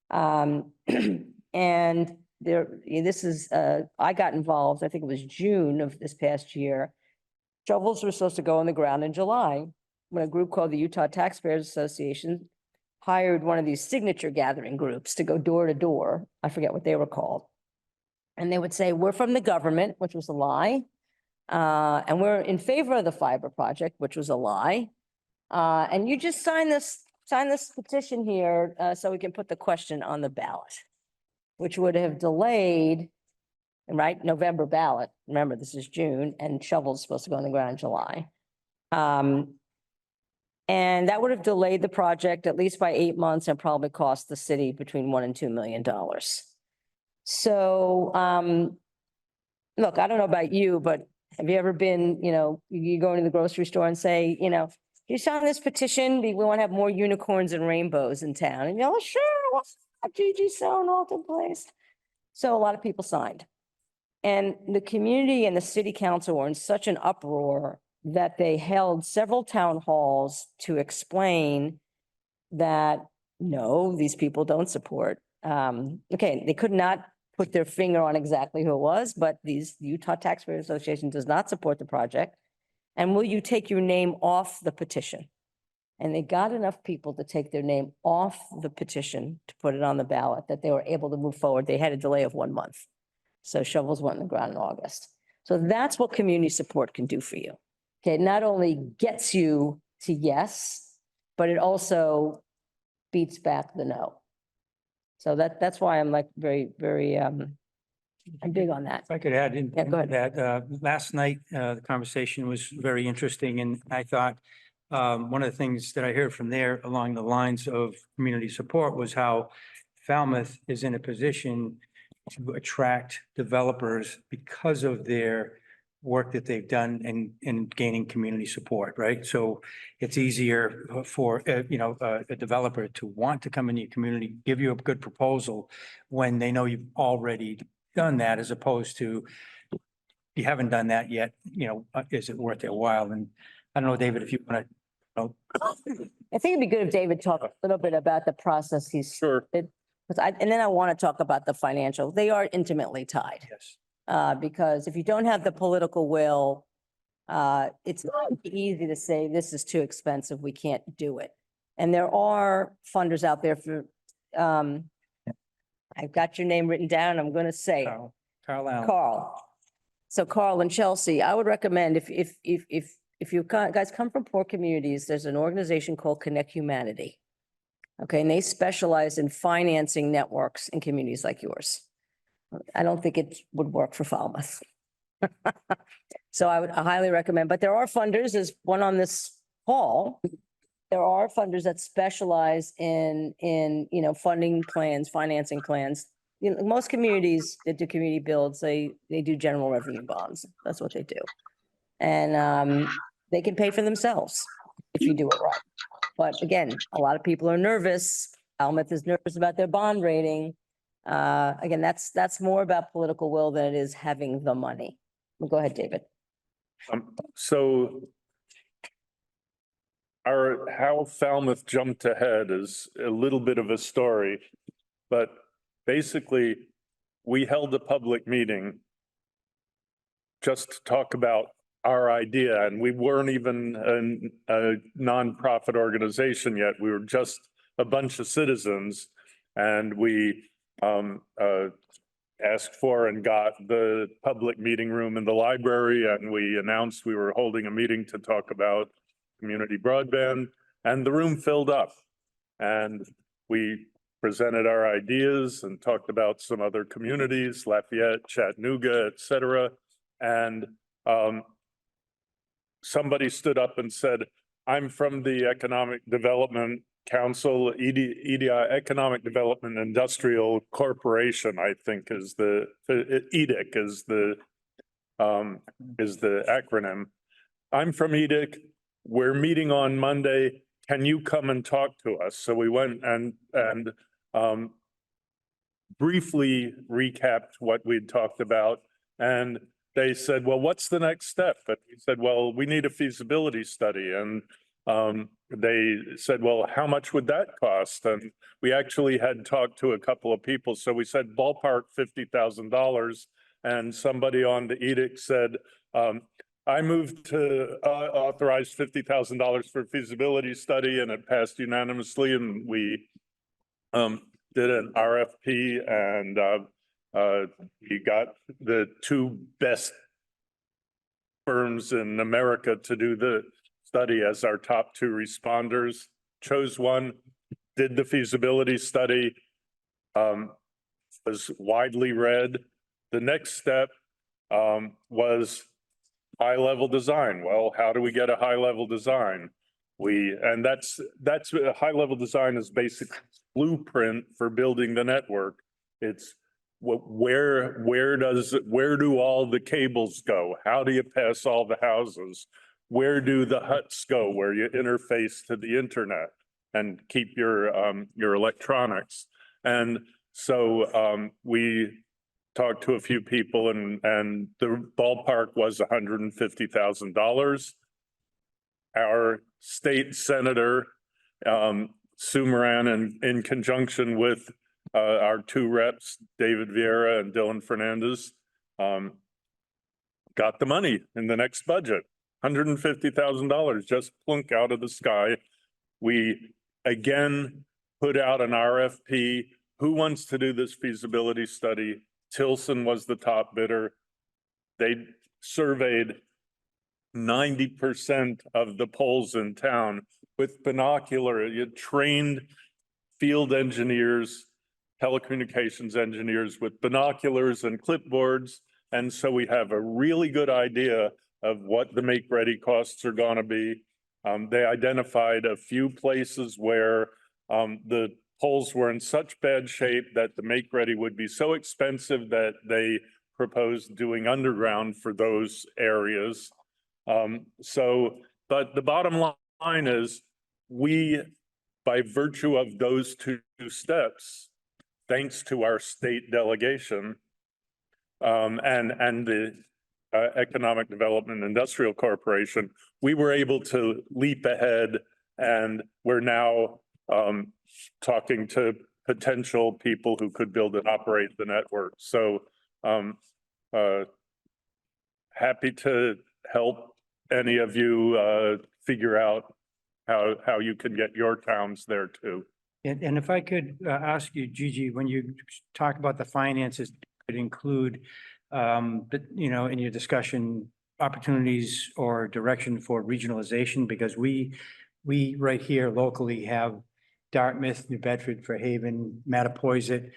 And I got involved, I think it was June of this past year. Shovels were supposed to go on the ground in July when a group called the Utah Taxpayers Association hired one of these signature gathering groups to go door to door. I forget what they were called. And they would say, we're from the government, which was a lie. And we're in favor of the fiber project, which was a lie. And you just sign this petition here so we can put the question on the ballot, which would have delayed, right, November ballot. Remember, this is June, and shovels supposed to go on the ground in July. And that would have delayed the project at least by 8 months and probably cost the city between $1 and $2 million. So, look, I don't know about you, but Have you ever been, you go into the grocery store and say, you sign this petition, we want to have more unicorns and rainbows in town. And you're like, sure, what's up, Gigi, so in Alton Place. So a lot of people signed. And the community and the city council were in such an uproar that they held several town halls to explain that, no, these people don't support. Okay, they could not put their finger on exactly who it was, but these Utah Taxpayer Association does not support the project. And will you take your name off the petition? And they got enough people to take their name off the petition to put it on the ballot that they were able to move forward. They had a delay of 1 month. So shovels went in the ground in August. So that's what community support can do for you. Okay, it not only gets you to yes, but it also beats back the no. So that's why I'm like very, very, I'm big on that. If I could add in, Yeah, go ahead. that, last night, the conversation was very interesting, and I thought, one of the things that I heard from there along the lines of community support was how Falmouth is in a position to attract developers because of their work that they've done in gaining community support, right? So it's easier for, a developer to want to come into your community, give you a good proposal when they know you've already done that, as opposed to you haven't done that yet, is it worth their while? And I don't know, David, if you want to. I think it'd be good if David talked a little bit about the process he's. Sure. And then I want to talk about the financial. They are intimately tied. Yes. Because if you don't have the political will, it's not easy to say, this is too expensive, we can't do it. And there are funders out there for, I've got your name written down, I'm going to say it. Carl Allen. Carl. So Carl and Chelsea, I would recommend if you guys come from poor communities, there's an organization called Connect Humanity. Okay, and they specialize in financing networks in communities like yours. I don't think it would work for Falmouth. So I highly recommend, but there are funders, there's one on this hall. There are funders that specialize in funding plans, financing plans. Most communities that do community builds, they do general revenue bonds. That's what they do. And they can pay for themselves if you do it right. But again, a lot of people are nervous. Falmouth is nervous about their bond rating. Again, that's more about political will than it is having the money. Well, go ahead, David. So how Falmouth jumped ahead is a little bit of a story, but basically we held a public meeting just to talk about our idea, and we weren't even a nonprofit organization yet. We were just a bunch of citizens, and we asked for and got the public meeting room in the library, and we announced we were holding a meeting to talk about community broadband, and the room filled up. And we presented our ideas and talked about some other communities, Lafayette, Chattanooga, et cetera. And somebody stood up and said, I'm from the Economic Development Council, EDI, Economic Development Industrial Corporation, I think is the, EDIC is the acronym. I'm from EDIC. We're meeting on Monday. Can you come and talk to us? So we went and briefly recapped what we'd talked about. And they said, well, what's the next step? And we said, well, we need a feasibility study. And they said, well, how much would that cost? And we actually had talked to a couple of people. So we said ballpark $50,000. And somebody on the edict said, I moved to authorize $50,000 for feasibility study, and it passed unanimously. And we did an RFP, and we got the two best firms in America to do the study as our top two responders. Chose one, did the feasibility study, was widely read. The next step was high-level design. Well, how do we get a high-level design? That's a high-level design is basically blueprint for building the network. It's where do all the cables go? How do you pass all the houses? Where do the huts go where you interface to the internet and keep your electronics? And so we talked to a few people and the ballpark was $150,000. Our state senator, Sue Moran, in conjunction with our two reps, David Vieira and Dylan Fernandez, got the money in the next budget. $150,000 just plunk out of the sky. We again put out an RFP. Who wants to do this feasibility study? Tilson was the top bidder. They surveyed 90% of the poles in town with binocular, trained field engineers, telecommunications engineers with binoculars and clipboards. And so we have a really good idea of what the make-ready costs are going to be. They identified a few places where the poles were in such bad shape that the make-ready would be so expensive that they proposed doing underground for those areas. But the bottom line is we, by virtue of those two steps, thanks to our state delegation and the Economic Development Industrial Corporation, we were able to leap ahead, and we're now talking to potential people who could build and operate the network. So happy to help any of you figure out how you can get your towns there too. And if I could ask you, Gigi, when you talk about the finances, could include, in your discussion, opportunities or direction for regionalization, because we right here locally have Dartmouth, New Bedford, Fairhaven, Mattapoisett,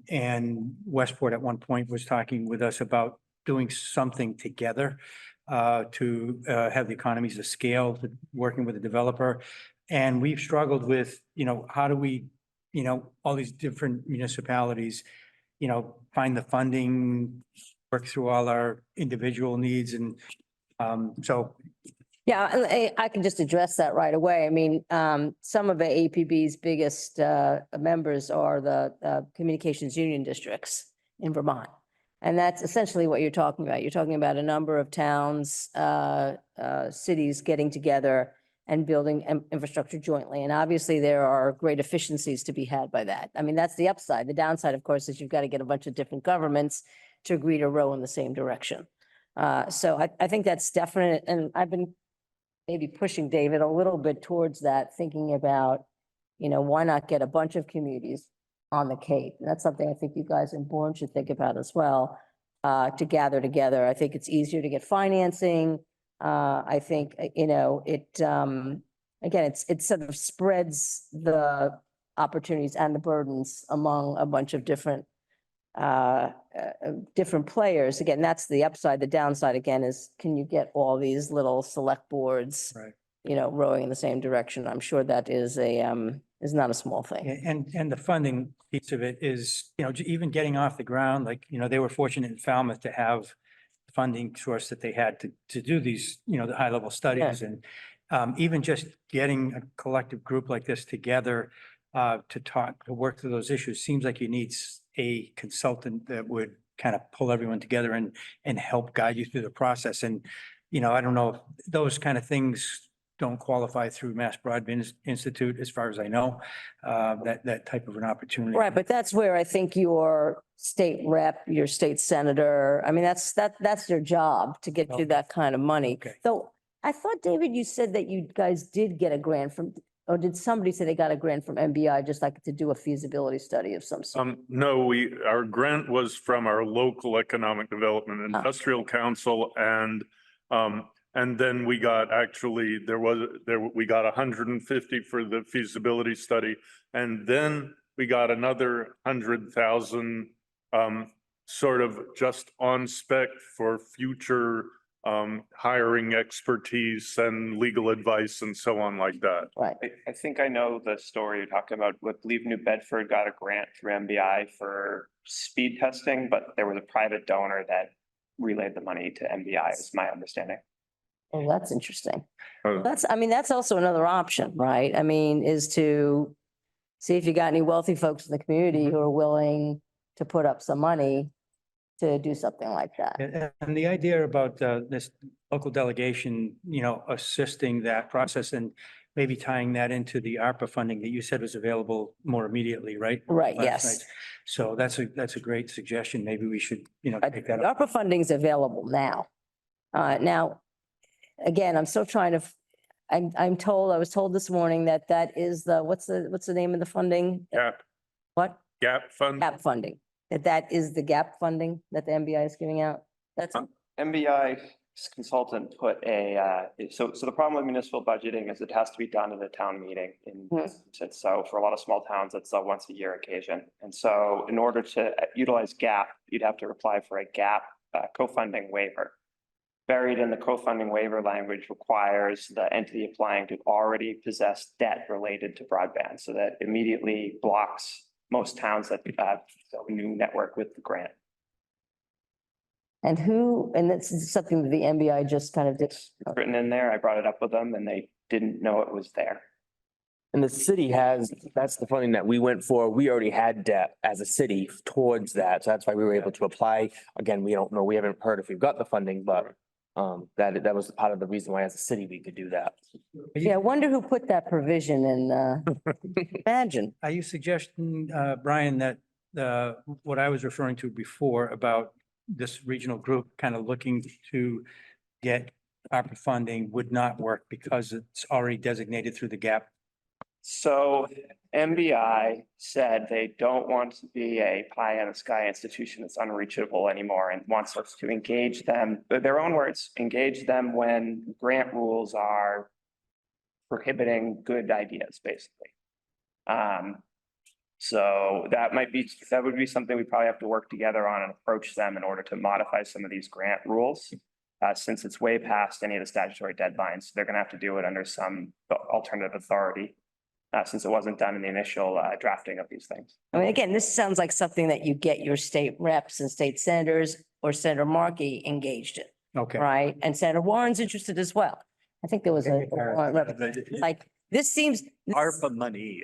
and Westport at one point was talking with us about doing something together to have the economies of scale, working with a developer. And we've struggled with, how do we, all these different municipalities, find the funding, work through all our individual needs. And so. Yeah, I can just address that right away. I mean, some of the APB's biggest members are the communications union districts in Vermont. And that's essentially what you're talking about. You're talking about a number of towns, cities getting together and building infrastructure jointly. And obviously there are great efficiencies to be had by that. I mean, that's the upside. The downside, of course, is you've got to get a bunch of different governments to agree to row in the same direction. So I think that's definite. And I've been maybe pushing David a little bit towards that, thinking about, why not get a bunch of communities on the Cape? And that's something I think you guys in Bourne should think about as well, to gather together. I think it's easier to get financing. I think, it sort of spreads the opportunities and the burdens among a bunch of different players. Again, that's the upside. The downside, again, is can you get all these little select boards, right, rowing in the same direction? I'm sure that is not a small thing. And the funding piece of it is, even getting off the ground, like, they were fortunate in Falmouth to have funding source that they had to do these, the high level studies. Yeah. And even just getting a collective group like this together to work through those issues, seems like you need a consultant that would kind of pull everyone together and help guide you through the process. And, I don't know if those kind of things don't qualify through Mass Broadband Institute, as far as I know, that type of an opportunity. Right, but that's where I think your state rep, your state senator, I mean, that's their job to get you that kind of money. Okay. So I thought, David, you said that you guys did get a grant from, or did somebody say they got a grant from MBI, just like to do a feasibility study of some sort? No, our grant was from our local economic development industrial council, and then we got we got 150 for the feasibility study, and then we got another 100,000 sort of just on spec for future hiring expertise and legal advice and so on like that. Right. I think I know the story you're talking about. I believe New Bedford got a grant through MBI for speed testing, but there was a private donor that relayed the money to MBI, is my understanding. Oh, that's interesting. Uh, I mean, that's also another option, right? I mean, is to see if you got any wealthy folks in the community who are willing to put up some money to do something like that. And the idea about this local delegation, assisting that process and maybe tying that into the ARPA funding that you said was available more immediately, right? Right, Last yes. night. So that's a great suggestion. Maybe we should, take that The up. ARPA funding is available now. Now, again, I'm still trying to, I was told this morning that is what's the name of the funding? Gap, What? gap fund. Gap funding. That is the gap funding that the MBI is giving out. That's, MBI consultant put so the problem with municipal budgeting is it has to be done at a town meeting in Massachusetts. So for a lot of small towns, it's a once a year occasion. And so in order to utilize GAP, you'd have to apply for a GAP co-funding waiver. Buried in the co-funding waiver language requires the entity applying to already possess debt related to broadband. So that immediately blocks most towns that have a new network with the grant. and that's something that the MBI just kind of did. Written in there, I brought it up with them and they didn't know it was there. And the city that's the funding that we went for. We already had debt as a city towards that. So that's why we were able to apply. Again, we don't know, we haven't heard if we've got the funding, but that was part of the reason why as a city we could do that. Yeah, I wonder who put that provision in, imagine. Are you suggesting, Brian, that what I was referring to before about this regional group kind of looking to get ARPA funding would not work because it's already designated through the GAP? So MBI said they don't want to be a pie in the sky institution that's unreachable anymore and wants us to engage them, their own words, engage them when grant rules are prohibiting good ideas, basically. So that would be something we probably have to work together on and approach them in order to modify some of these grant rules. Since it's way past any of the statutory deadlines, they're gonna have to do it under some alternative authority. Since it wasn't done in the initial drafting of these things. I mean, again, this sounds like something that you get your state reps and state senators or Senator Markey engaged in, Okay. right? And Senator Warren's interested as well. I think there was like, this seems. ARPA money,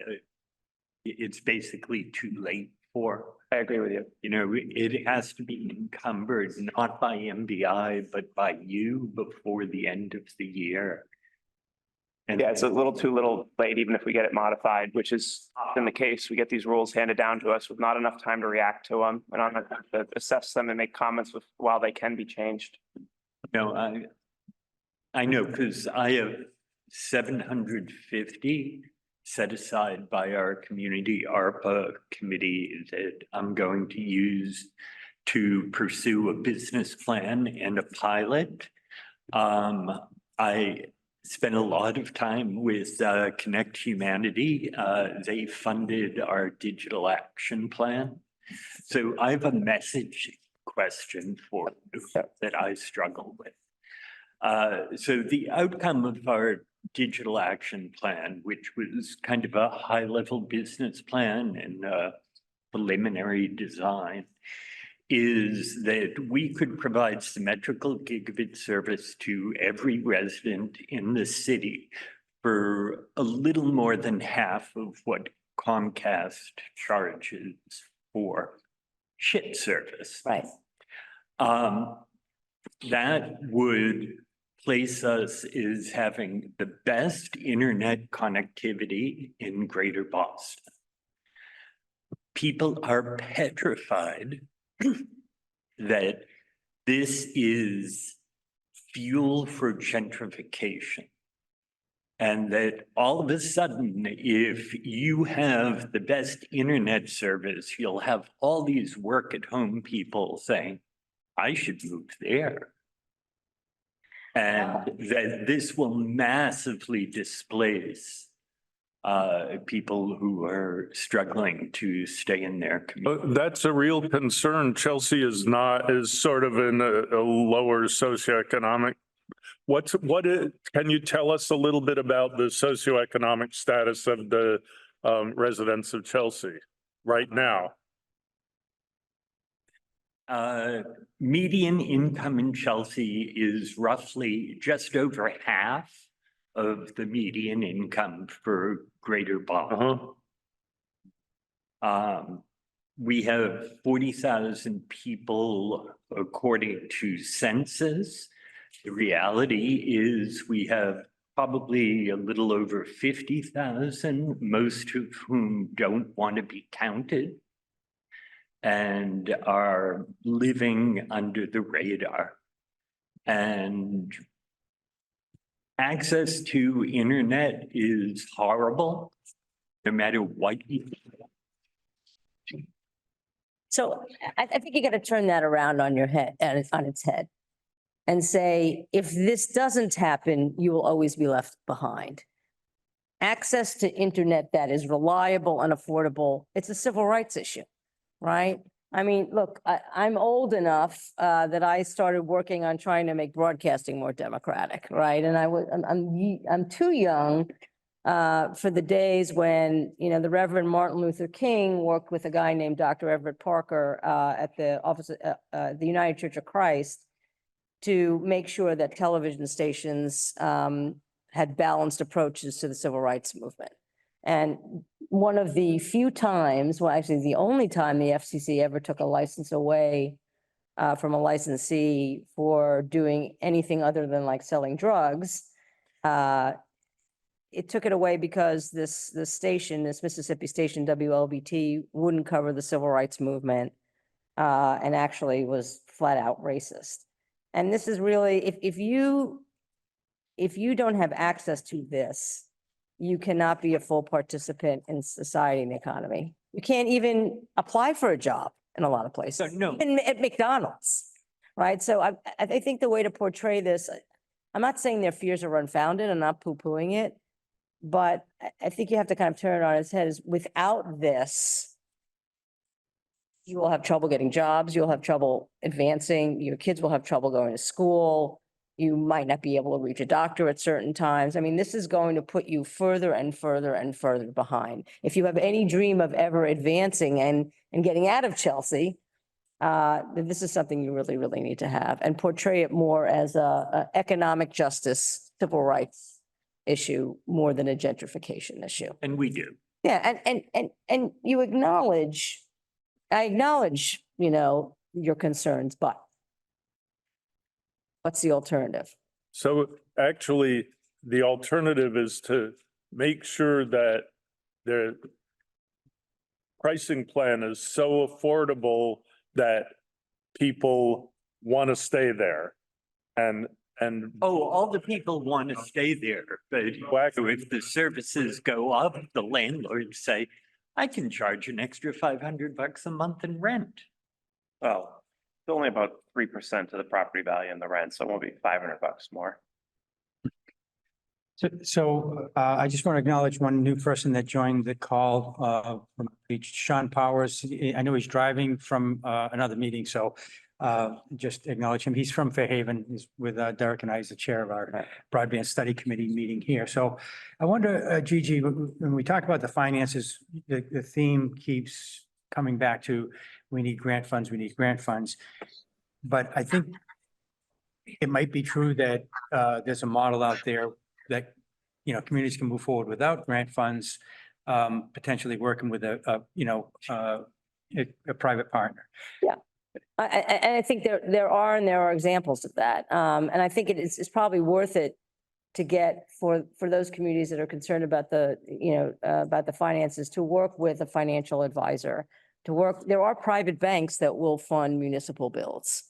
it's basically too late for. I agree with you. It has to be encumbered not by MBI, but by you before the end of the year. And yeah, it's a little too late, even if we get it modified, which is often the case. We get these rules handed down to us with not enough time to react to them and not enough time to assess them and make comments while they can be changed. No, I know, because I have 750 set aside by our community ARPA committee that I'm going to use to pursue a business plan and a pilot. I spent a lot of time with Connect Humanity. They funded our digital action plan. So I have a message question for you that I struggle with. So the outcome of our digital action plan, which was kind of a high-level business plan and preliminary design, is that we could provide symmetrical gigabit service to every resident in the city for a little more than half of what Comcast charges for shit service. Right. That would place us as having the best internet connectivity in Greater Boston. People are petrified that this is fuel for gentrification. And that all of a sudden, if you have the best internet service, you'll have all these work-at-home people saying, I should move there. And that this will massively displace people who are struggling to stay in their community. That's a real concern. Chelsea is sort of in a lower socioeconomic. Can you tell us a little bit about the socioeconomic status of the residents of Chelsea right now? Median income in Chelsea is roughly just over half of the median income for Greater Boston. We have 40,000 people according to census. The reality is we have probably a little over 50,000, most of whom don't want to be counted and are living under the radar. And access to internet is horrible, no matter what you do. So I think you got to turn that around on your head, on its head, and say, if this doesn't happen, you will always be left behind. Access to internet that is reliable and affordable, it's a civil rights issue, right? I mean, look, I'm old enough that I started working on trying to make broadcasting more democratic, right? And I'm too young for the days when, you know, the Reverend Martin Luther King worked with a guy named Dr. Everett Parker at the office of the United Church of Christ to make sure that television stations had balanced approaches to the civil rights movement. And one of the few times, well, actually the only time the FCC ever took a license away from a licensee for doing anything other than like selling drugs, it took it away because this station, this Mississippi station, WLBT, wouldn't cover the civil rights movement and actually was flat out racist. And this is really, if you don't have access to this, you cannot be a full participant in society and the economy. You can't even apply for a job in a lot of places. No. Even at McDonald's, right? So I think the way to portray this, I'm not saying their fears are unfounded, I'm not poo-pooing it, but I think you have to kind of turn it on its head is without this, you will have trouble getting jobs, you'll have trouble advancing, your kids will have trouble going to school, you might not be able to reach a doctor at certain times. I mean, this is going to put you further and further and further behind. If you have any dream of ever advancing and getting out of Chelsea, then this is something you really, really need to have and portray it more as a economic justice, civil rights issue more than a gentrification issue. And we do. Yeah, and you acknowledge, I acknowledge, you know, your concerns, but what's the alternative? So actually, the alternative is to make sure that the pricing plan is so affordable that people want to stay there. And all the people want to stay there, but if the services go up, the landlords say, I can charge an extra $500 a month in rent. Well, it's only about 3% of the property value in the rent, so it won't be $500 more. So I just want to acknowledge one new person that joined the call from Sean Powers. I know he's driving from another meeting, so just acknowledge him. He's from Fairhaven. He's with Derek and I as the chair of our Broadband Study Committee meeting here. So I wonder, Gigi, when we talk about the finances, the theme keeps coming back to we need grant funds, we need grant funds. But I think it might be true that there's a model out there that, you know, communities can move forward without grant funds, potentially working with a private partner. Yeah. I think there are examples of that. And I think it's probably worth it to get for those communities that are concerned about about the finances to work with a financial advisor, there are private banks that will fund municipal builds.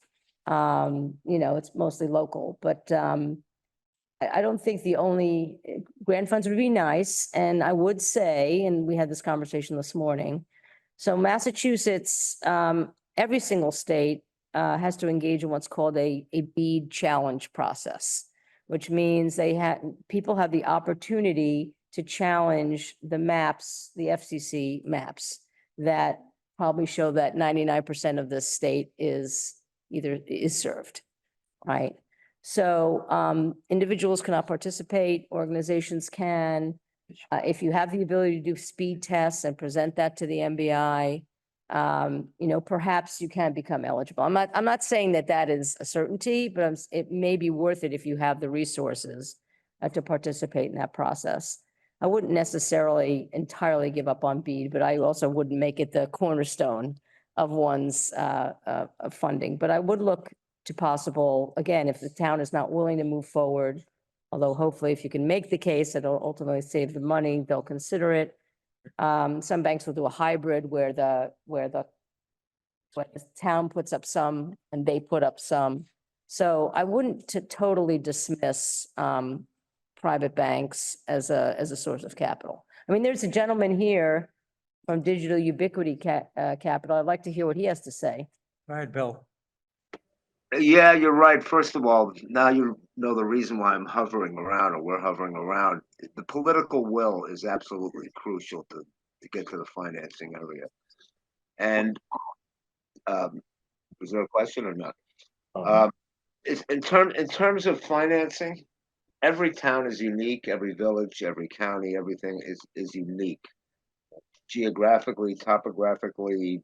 It's mostly local, but I don't think the only grant funds would be nice. And I would say, and we had this conversation this morning. So Massachusetts, every single state has to engage in what's called a BEAD challenge process, which means people have the opportunity to challenge the maps, the FCC maps that probably show that 99% of the state is served, right? So individuals cannot participate, organizations can. If you have the ability to do speed tests and present that to the MBI, perhaps you can become eligible. I'm not saying that that is a certainty, but it may be worth it if you have the resources to participate in that process. I wouldn't necessarily entirely give up on BEAD, but I also wouldn't make it the cornerstone of one's funding. But I would look to possible, again, if the town is not willing to move forward, although hopefully if you can make the case, it'll ultimately save the money, they'll consider it. Some banks will do a hybrid where the town puts up some and they put up some. So I wouldn't totally dismiss private banks as a source of capital. I mean, there's a gentleman here from Digital Ubiquity Capital. I'd like to hear what he has to say. Go ahead, Bill. Yeah, you're right. First of all, now you know the reason why I'm hovering around, or we're hovering around. The political will is absolutely crucial to get to the financing area. And was there a question or not? In terms of financing, every town is unique. Every village, every county, everything is unique, geographically, topographically.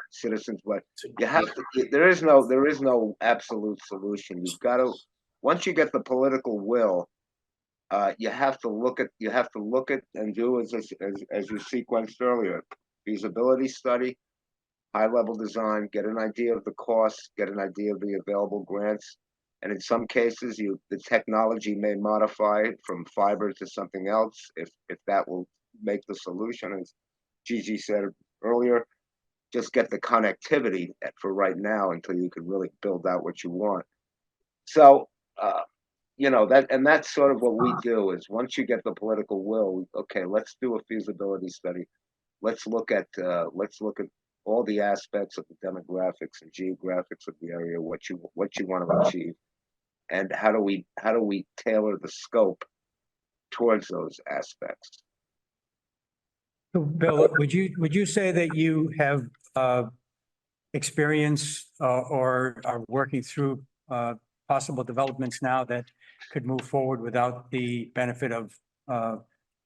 Citizens, but you have to, there is no absolute solution. You've got to, once you get the political will, you have to look at and do as you sequenced earlier, feasibility study, high level design, get an idea of the costs, get an idea of the available grants. And in some cases, the technology may modify from fiber to something else if that will make the solution. As Gigi said earlier, just get the connectivity for right now until you can really build out what you want. So, that's sort of what we do is once you get the political will, okay, let's do a feasibility study. Let's look at all the aspects of the demographics and geographics of the area, what you want to achieve, and how do we tailor the scope towards those aspects. So, Bill, would you say that you have experience or are working through possible developments now that could move forward without the benefit of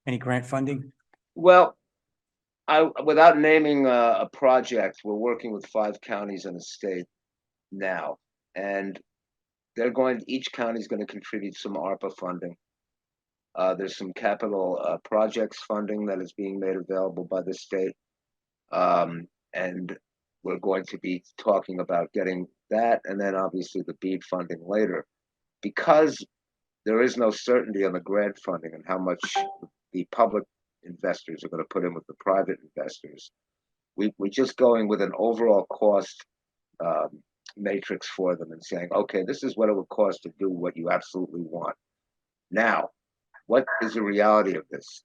any grant funding? Well, without naming a project, we're working with 5 counties in the state now, and each county is going to contribute some ARPA funding. There's some capital projects funding that is being made available by the state. And we're going to be talking about getting that, and then obviously the BEAD funding later. Because there is no certainty on the grant funding and how much the public investors are going to put in with the private investors, we're just going with an overall cost matrix for them and saying, okay, this is what it would cost to do what you absolutely want. Now, what is the reality of this?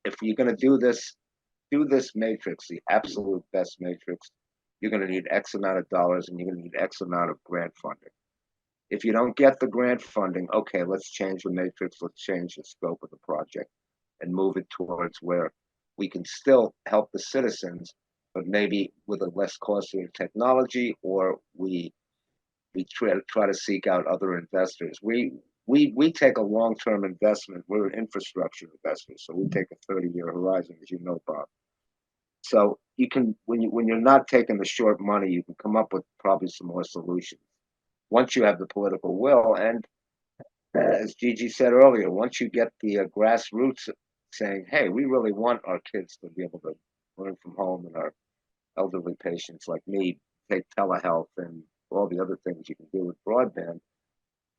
If you're going to do this matrix, the absolute best matrix, you're going to need X amount of dollars and you're going to need X amount of grant funding. If you don't get the grant funding, okay, let's change the matrix, let's change the scope of the project and move it towards where we can still help the citizens, but maybe with a less costly technology, or we try to seek out other investors. We take a long-term investment. We're an infrastructure investor, so we take a 30-year horizon, as you know, Bob. So you can, when you're not taking the short money, you can come up with probably some more solutions. Once you have the political will, and as Gigi said earlier, once you get the grassroots saying, hey, we really want our kids to be able to learn from home, and our elderly patients like me take telehealth and all the other things you can do with broadband,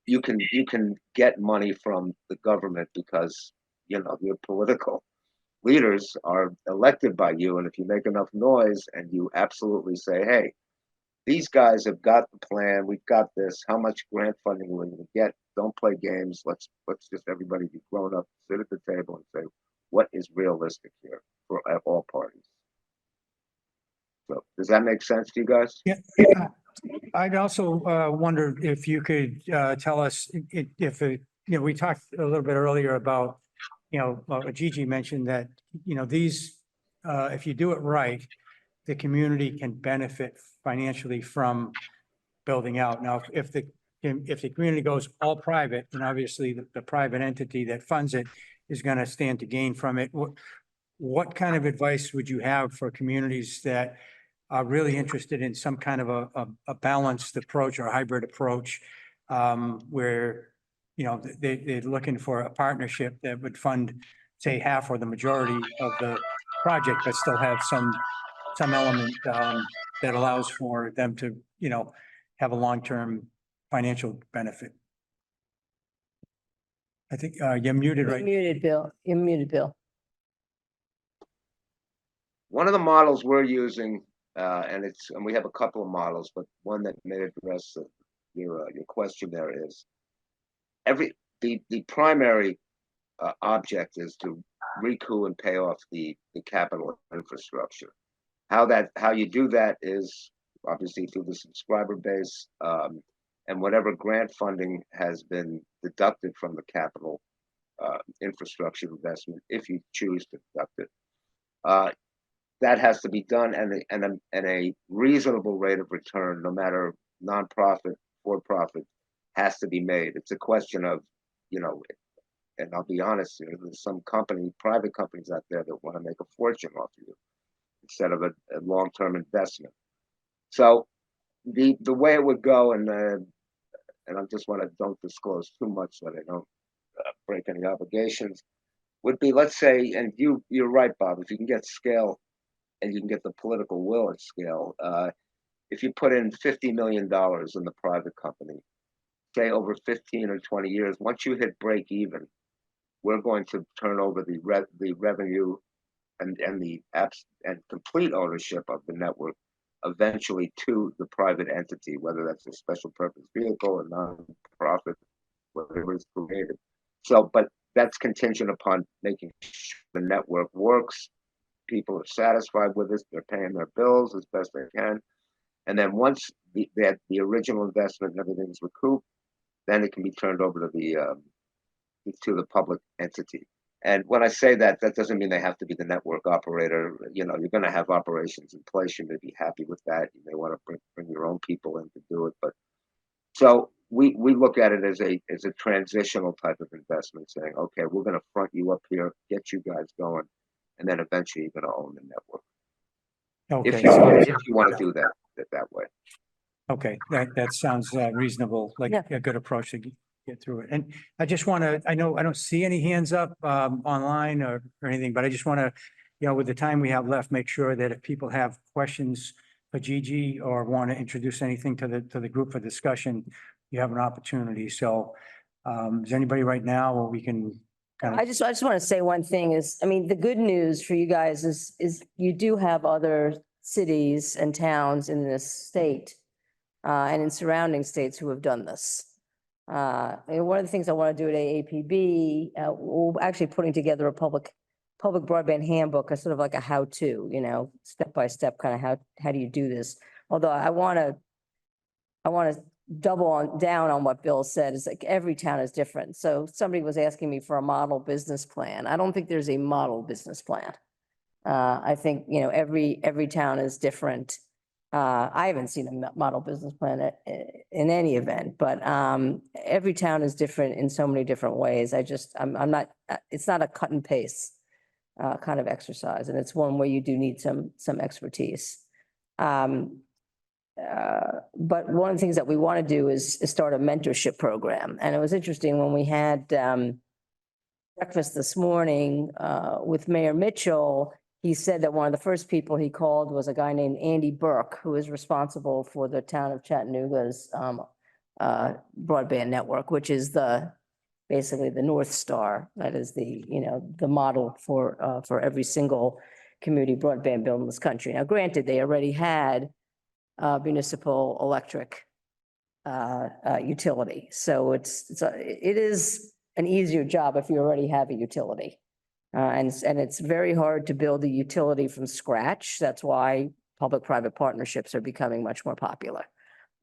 you can get money from the government because your political leaders are elected by you, and if you make enough noise and you absolutely say, hey, these guys have got the plan, we've got this, how much grant funding we're going to get, don't play games, let's just everybody be grown up, sit at the table and say, what is realistic here for all parties? So does that make sense to you guys? Yeah. I'd also wonder if you could tell us if we talked a little bit earlier about, Gigi mentioned that, these, if you do it right, the community can benefit financially from building out. Now, if the community goes all private, then obviously the private entity that funds it is going to stand to gain from it. What kind of advice would you have for communities that are really interested in some kind of a balanced approach or a hybrid approach, where, they're looking for a partnership that would fund, say, half or the majority of the project, but still have some element, that allows for them to, have a long-term financial benefit? I think, you're muted, You're right? muted, Bill. You're muted, Bill. One of the models we're using, and we have a couple of models, but one that may address your question there is the primary object is to recoup and pay off the capital infrastructure. How you do that is obviously through the subscriber base, and whatever grant funding has been deducted from the capital infrastructure investment, if you choose to deduct it. That has to be done and a reasonable rate of return, no matter nonprofit, for-profit, has to be made. It's a question of, and I'll be honest, there's some private companies out there that want to make a fortune off of you instead of a long-term investment. So the way it would go, and I just don't disclose too much so they don't break any obligations, would be, let's say, and you're right, Bob, if you can get scale and you can get the political will at scale, if you put in $50 million in the private company, say over 15 or 20 years, once you hit break even, we're going to turn over the revenue and the apps and complete ownership of the network eventually to the private entity, whether that's a special purpose vehicle or non-profit, whatever is created. So, but that's contingent upon making sure the network works, people are satisfied with it, they're paying their bills as best they can. And then once the original investment and everything's recouped, then it can be turned over to the public entity. And when I say that, that doesn't mean they have to be the network operator. You're going to have operations in place. You may be happy with that. You may want to bring your own people in to do it. But so we look at it as a transitional type of investment, saying, okay, we're going to front you up here, get you guys going, and then eventually you're going to own the network. Okay. If you want to do that way. Okay, that sounds reasonable, like a good approach to get through it. And I just want to, I know I don't see any hands up online or anything, but I just want to, with the time we have left, make sure that if people have questions for Gigi or want to introduce anything to the group for discussion, you have an opportunity. So is anybody right now, or we can kind of. I just want to say one thing is, I mean, the good news for you guys is you do have other cities and towns in this state and in surrounding states who have done this. And one of the things I want to do at AAPB, we're actually putting together a public broadband handbook, a sort of like a how-to, step-by-step kind of how do you do this? Although I want to double down on what Bill said, is like every town is different. So somebody was asking me for a model business plan. I don't think there's a model business plan. I think, every town is different. I haven't seen a model business plan in any event, but every town is different in so many different ways. I'm not, it's not a cut and paste kind of exercise, and it's one where you do need some expertise. But one of the things that we want to do is start a mentorship program. And it was interesting when we had breakfast this morning with Mayor Mitchell. He said that one of the first people he called was a guy named Andy Burke, who is responsible for the town of Chattanooga's broadband network, which is basically the North Star. That is the model for every single community broadband bill in this country. Now, granted, they already had municipal electric utility, so it is an easier job if you already have a utility. And it's very hard to build a utility from scratch. That's why public-private partnerships are becoming much more popular,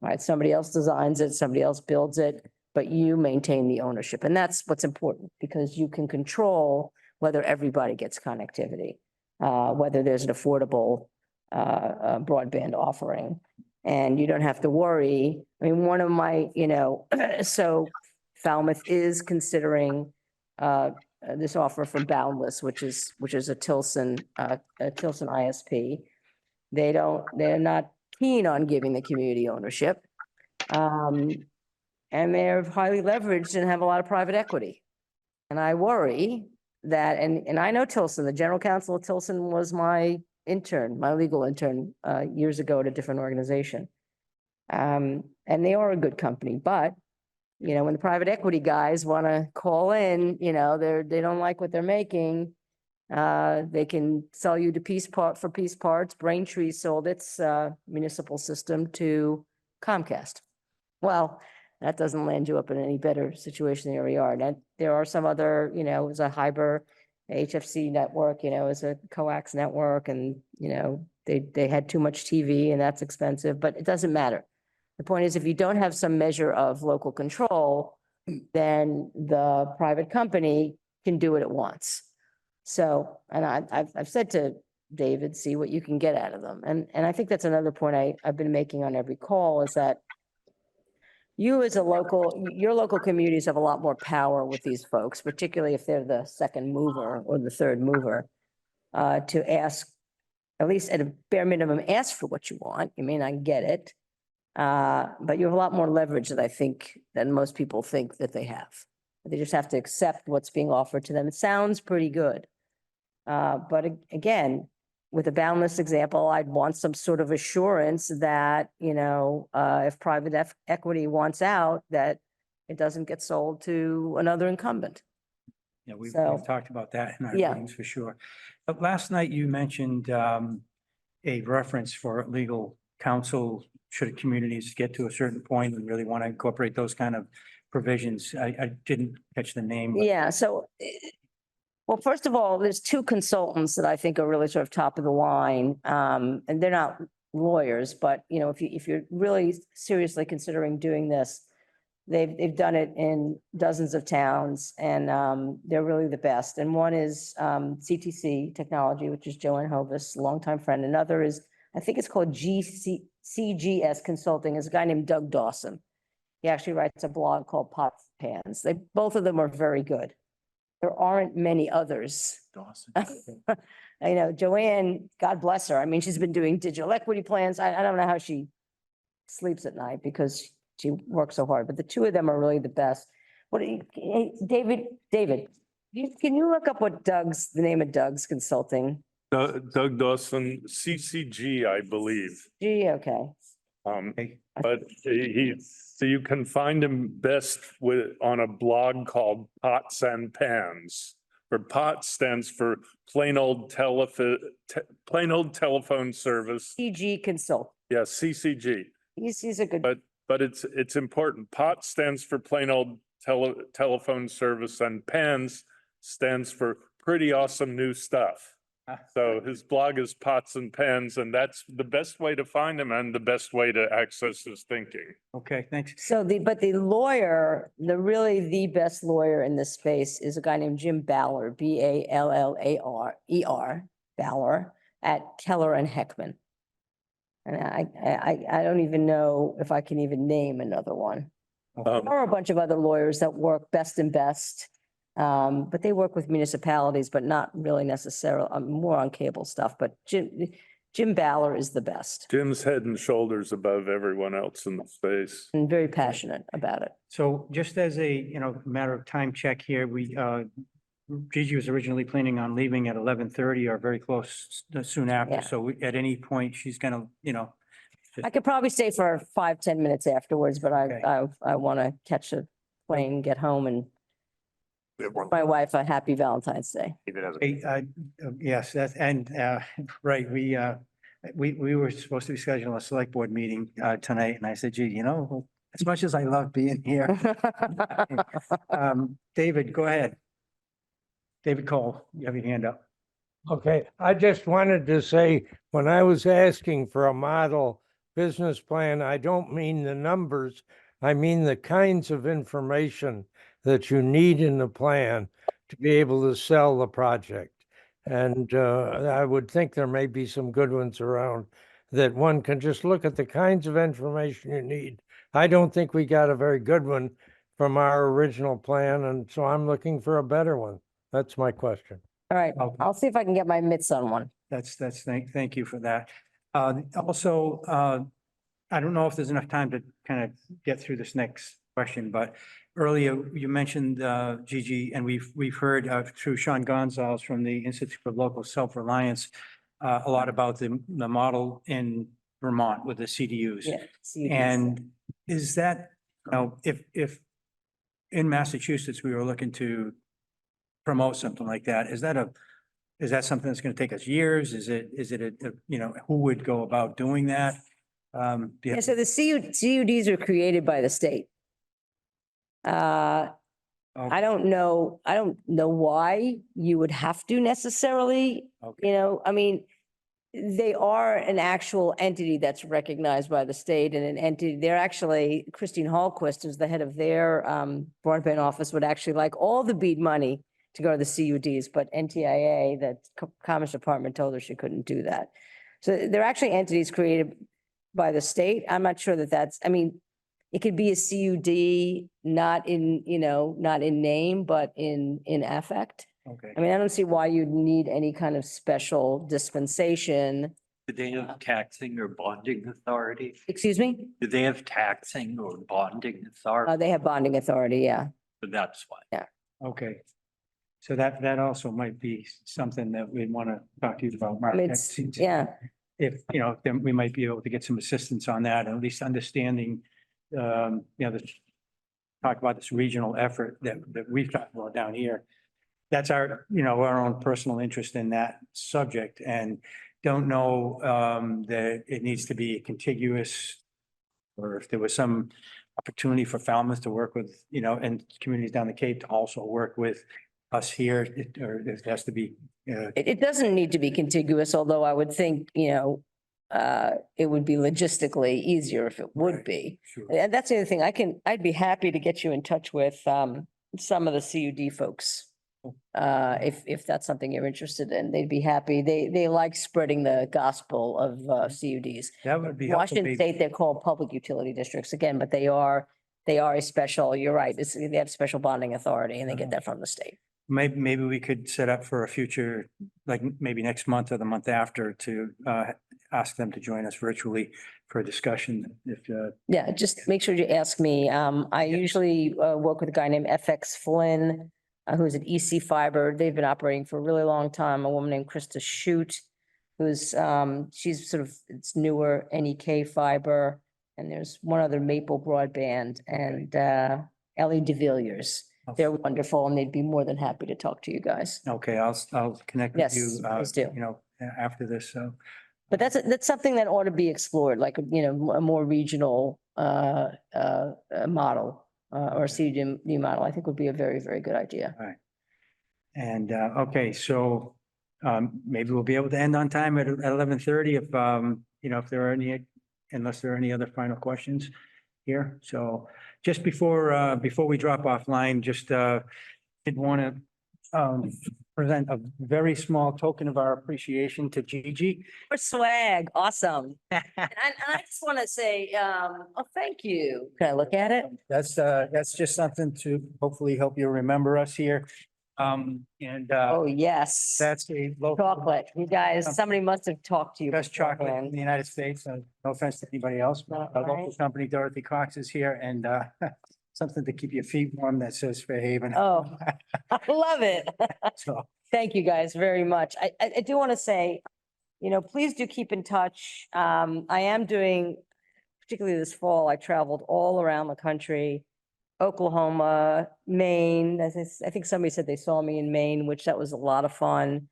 right? Somebody else designs it, somebody else builds it, but you maintain the ownership. And that's what's important because you can control whether everybody gets connectivity, whether there's an affordable broadband offering. And you don't have to worry. I mean, one of my, so Falmouth is considering this offer from Boundless, which is a Tilson ISP. They're not keen on giving the community ownership. And they're highly leveraged and have a lot of private equity. And I worry that, and I know Tilson, the general counsel of Tilson was my intern, my legal intern years ago at a different organization. And they are a good company, but when the private equity guys want to call in, they don't like what they're making. They can sell you to piece parts. Braintree sold its municipal system to Comcast. Well, that doesn't land you up in any better situation than we are. Now, there are some other, it was a Hyber HFC network, it's a coax network, and they had too much TV, and that's expensive, but it doesn't matter. The point is, if you don't have some measure of local control, then the private company can do what it wants. So, and I've said to David, see what you can get out of them. And I think that's another point I've been making on every call is that you as your local communities have a lot more power with these folks, particularly if they're the second mover or the third mover, to ask, at least at a bare minimum, ask for what you want. You may not get it, but you have a lot more leverage than most people think that they have. They just have to accept what's being offered to them. It sounds pretty good. But again, with a Boundless example, I'd want some sort of assurance that, if private equity wants out, that it doesn't get sold to another incumbent. Yeah, we've So- talked about that in our Yeah. meetings for sure. But last night you mentioned a reference for legal counsel should communities get to a certain point and really want to incorporate those kind of provisions. I didn't catch the name. but- Yeah, so, well, first of all, there's two consultants that I think are really sort of top of the line. And they're not lawyers, but if you're really seriously considering doing this, they've done it in dozens of towns, and they're really the best. And one is CTC Technology, which is Joanne Hovis, longtime friend. Another is, I think it's called CGS Consulting, is a guy named Doug Dawson. He actually writes a blog called Pots Pans. Both of them are very good. There aren't many others. Dawson. Joanne, God bless her. I mean, she's been doing digital equity plans. I don't know how she sleeps at night because she works so hard, but the two of them are really the best. Hey, David, can you look up what the name of Doug's consulting? Doug Dawson, CCG, I believe. Gee, okay. But so you can find him best on a blog called Pots and Pans, where POTS stands for plain old telephone service. CG Consult. Yeah, CCG. He's a good. But it's important. POTS stands for plain old telephone service, and PANS stands for pretty awesome new stuff. So his blog is Pots and Pans, and that's the best way to find him and the best way to access his thinking. Okay, thanks. So but the lawyer, the best lawyer in this space is a guy named Jim Baller, Ballar, Baller, at Keller and Heckman. And I don't even know if I can even name another one. There are a bunch of other lawyers that work best and best. But they work with municipalities, but not really necessarily, more on cable stuff, but Jim Baller is the best Jim's head and shoulders above everyone else in the space. and very passionate about it. So just as a, matter of time check here, Gigi was originally planning on leaving at 11:30 or very close soon after. Yeah. So at any point, she's gonna, I could probably stay for 5-10 minutes afterwards, but I want to catch a plane, get home, and my wife a happy Valentine's Day. yes, right, we were supposed to be scheduling a select board meeting tonight, and I said, gee, as much as I love being here. David, go ahead. David Cole, you have your hand up. Okay, I just wanted to say, when I was asking for a model business plan, I don't mean the numbers. I mean the kinds of information that you need in the plan to be able to sell the project. And I would think there may be some good ones around that one can just look at the kinds of information you need. I don't think we got a very good one from our original plan, and so I'm looking for a better one. That's my question. All right, I'll see if I can get my mitts on one. Thank you for that. Also, I don't know if there's enough time to kind of get through this next question, but earlier you mentioned, Gigi, and we've heard through Sean Gonzalez from the Institute for Local Self-Reliance, a lot about the model in Vermont with the CDUs. Yeah, CUDs. And is that, if in Massachusetts, we were looking to promote something like that, is that something that's going to take us years? Is it who would go about doing that? Yeah, so the CUDs are created by the state. I don't know why you would have to necessarily, I mean, they are an actual entity that's recognized by the state and an entity, they're actually, Christine Hallquist is the head of their broadband office, would actually like all the BEAD money to go to the CUDs, but NTIA, the Commerce Department, told her she couldn't do that. So they're actually entities created by the state. I'm not sure that that's, I mean, it could be a CUD, not in name, but in affect. Okay. I mean, I don't see why you'd need any kind of special dispensation. Do they have taxing or bonding authority? Excuse me? Do they have taxing or bonding authority? They have bonding authority, yeah. So that's why. Yeah. Okay. So that also might be something that we'd want to talk to you about, Mark. I mean, That it's- seems- yeah. If, then we might be able to get some assistance on that, and at least understanding, talk about this regional effort that we've talked about down here. That's our own personal interest in that subject, and don't know that it needs to be contiguous, or if there was some opportunity for Falmouth to work with, and communities down the Cape to also work with us here, or it has to be. It doesn't need to be contiguous, although I would think, it would be logistically easier if it would be. Sure. And that's the other thing, I'd be happy to get you in touch with some of the CUD folks. If that's something you're interested in, they'd be happy. They like spreading the gospel of CUDs. That would be helpful. Washington State, they're called public utility districts again, but they are a special, you're right, they have special bonding authority and they get that from the state. Maybe we could set up for a future, like maybe next month or the month after, to ask them to join us virtually for a discussion. If Yeah, just make sure you ask me. I usually work with a guy named FX Flynn, who's at EC Fiber. They've been operating for a really long time. A woman named Krista Shute, who's she's sort of, it's newer, NEK Fiber. And there's one other, Maple Broadband, and Ellie DeVilliers. They're wonderful, and they'd be more than happy to talk to you guys. Okay, I'll connect with Yes, you, please do. after this, so. But that's something that ought to be explored, like, a more regional model or CUD model, I think would be a very, very good idea. All right. And, okay, so, maybe we'll be able to end on time at 11:30 if, if there are any, unless there are any other final questions here. So just before we drop offline, just, did want to, present a very small token of our appreciation to Gigi. For swag, awesome. And I just want to say, thank you. Can I look at it? That's just something to hopefully help you remember us here. Oh, yes. That's a local Chocolate. You guys, somebody must have talked to you. best chocolate in beforehand. the United States. No offense to anybody else, but our local Right. company, Dorothy Cox, is here, and something to keep your feet warm that says Fairhaven. Oh, I love it. So, Thank you guys very much. I do want to say, please do keep in touch. I am doing, particularly this fall, I traveled all around the country, Oklahoma, Maine. I think somebody said they saw me in Maine, which that was a lot of fun.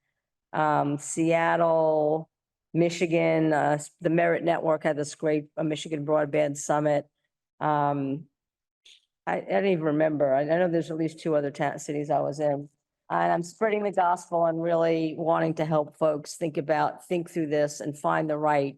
Seattle, Michigan, the Merit Network had this great Michigan Broadband Summit. I don't even remember. I know there's at least two other cities I was in. And I'm spreading the gospel and really wanting to help folks think through this and find the right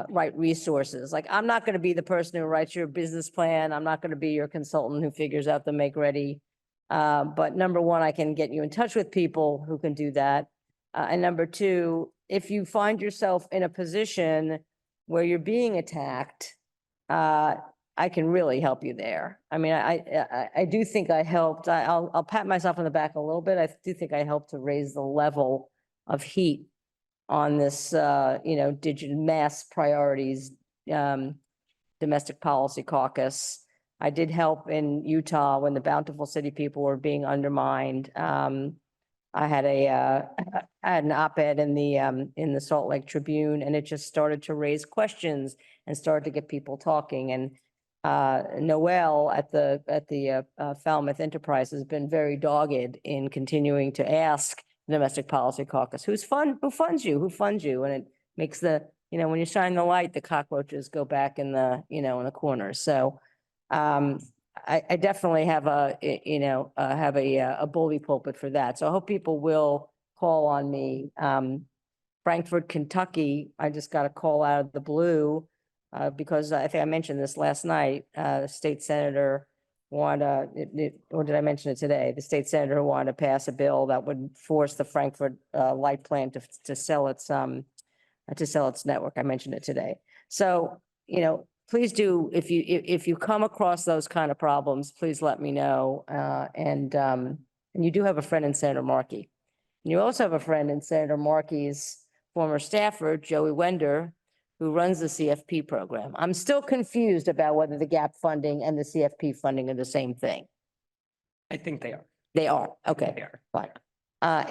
right resources. Like, I'm not going to be the person who writes your business plan. I'm not going to be your consultant who figures out the make ready. But number one, I can get you in touch with people who can do that. And number two, if you find yourself in a position where you're being attacked, I can really help you there. I mean, I do think I helped. I'll pat myself on the back a little bit. I do think I helped to raise the level of heat on this, digital mass priorities, domestic policy caucus. I did help in Utah when the Bountiful City people were being undermined. I had an op-ed in the Salt Lake Tribune, and it just started to raise questions and started to get people talking. And Noel at the Falmouth Enterprise has been very dogged in continuing to ask the Domestic Policy Caucus, who funds you, and it makes when you shine the light, the cockroaches go back in the corner. So I definitely have a bully pulpit for that. So I hope people will call on me. Frankfort, Kentucky, I just got a call out of the blue because I think I mentioned this last night. State Senator wanted, or did I mention it today? The state senator wanted to pass a bill that would force the Frankfort light plant to sell its network. I mentioned it today. So, please do, if you come across those kind of problems, please let me know. And you do have a friend in Senator Markey. And you also have a friend in Senator Markey's former staffer, Joey Wender, who runs the CFP program. I'm still confused about whether the GAP funding and the CFP funding are the same thing. I think they are. They are, okay. They are. Fine.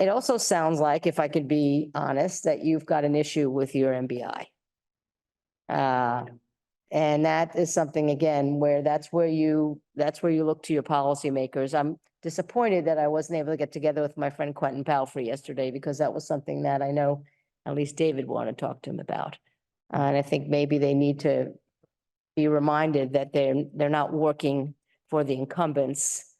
It also sounds like, if I could be honest, that you've got an issue with your MBI. And that is something, again, where that's where you look to your policymakers. I'm disappointed that I wasn't able to get together with my friend Quentin Palfrey yesterday, because that was something that I know at least David wanted to talk to him about. And I think maybe they need to be reminded that they're not working for the incumbents.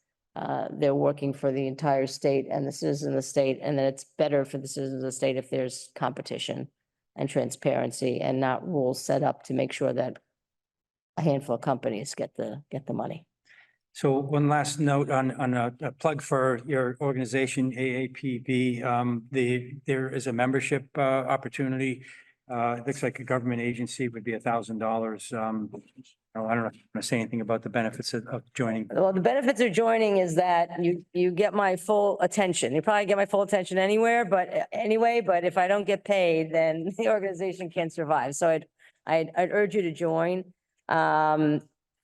They're working for the entire state and the citizens of the state, and that it's better for the citizens of the state if there's competition and transparency and not rules set up to make sure that a handful of companies get the money. So one last note on a plug for your organization, AAPB. There is a membership opportunity. It looks like a government agency would be $1,000. I don't know if I'm going to say anything about the benefits of joining. Well, the benefits of joining is that you get my full attention. You probably get my full attention anywhere, but if I don't get paid, then the organization can't survive. So I'd urge you to join.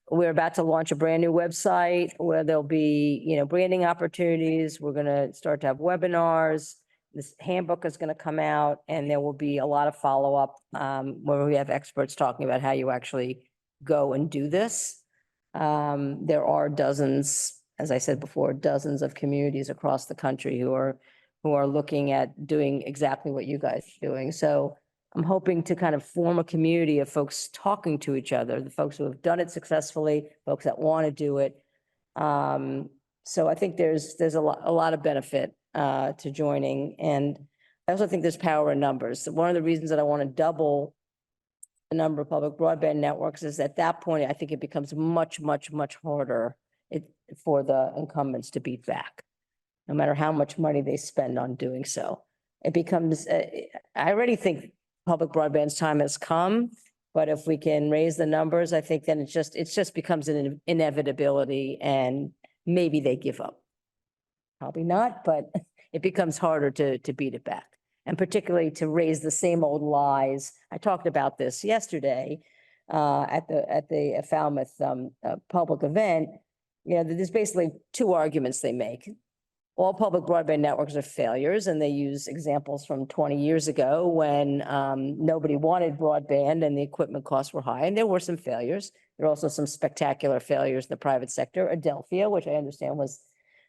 We're about to launch a brand new website where there'll be, branding opportunities. We're going to start to have webinars. This handbook is going to come out, and there will be a lot of follow-up where we have experts talking about how you actually go and do this. There are dozens, as I said before, dozens of communities across the country who are looking at doing exactly what you guys are doing. So I'm hoping to kind of form a community of folks talking to each other, the folks who have done it successfully, folks that want to do it. So I think there's a lot of benefit to joining. And I also think there's power in numbers. So one of the reasons that I want to double the number of public broadband networks is at that point, I think it becomes much, much, much harder for the incumbents to beat back, no matter how much money they spend on doing so. It becomes, I already think public broadband's time has come, but if we can raise the numbers, I think then it just becomes an inevitability, and maybe they give up. Probably not, but it becomes harder to beat it back. And particularly to raise the same old lies. I talked about this yesterday at the Falmouth public event. There's basically two arguments they make. All public broadband networks are failures, and they use examples from 20 years ago when nobody wanted broadband and the equipment costs were high, and there were some failures. There are also some spectacular failures in the private sector. Adelphia, which I understand was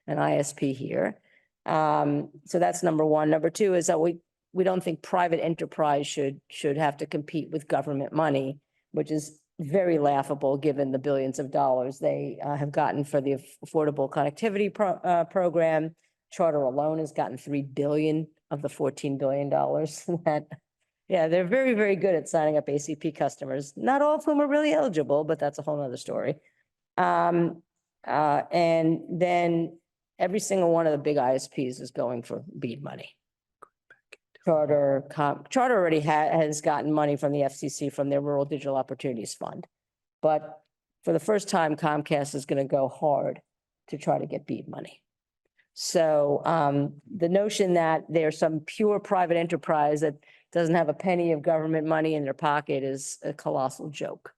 an ISP here. So that's number one. Number two is that we don't think private enterprise should have to compete with government money, which is very laughable given the billions of dollars they have gotten for the Affordable Connectivity Program. Charter alone has gotten $3 billion of the $14 billion that Yeah, they're very, very good at signing up ACP customers, not all of whom are really eligible, but that's a whole nother story. And then every single one of the big ISPs is going for BEAD money. Charter already has gotten money from the FCC from their Rural Digital Opportunities Fund. But for the first time, Comcast is going to go hard to try to get BEAD money. So the notion that there's some pure private enterprise that doesn't have a penny of government money in their pocket is a colossal joke.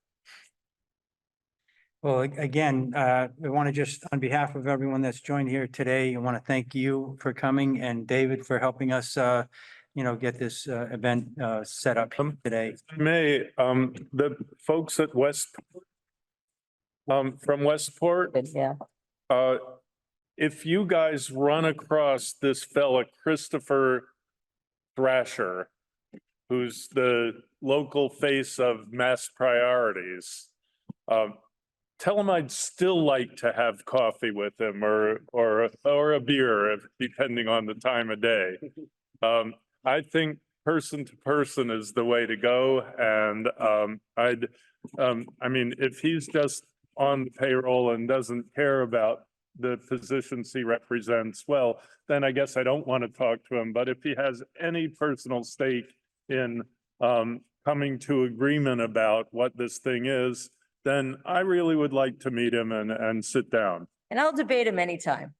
Well, again, we want to just, on behalf of everyone that's joined here today, I want to thank you for coming and David for helping us, get this event set up today. May, the folks at from Westport, Yeah. if you guys run across this fella, Christopher Thrasher, who's the local face of Mass Priorities, tell him I'd still like to have coffee with him or a beer, depending on the time of day. I think person to person is the way to go. And if he's just on the payroll and doesn't care about the positions he represents, well, then I guess I don't want to talk to him. But if he has any personal stake in coming to agreement about what this thing is, then I really would like to meet him and sit down. And I'll debate him anytime.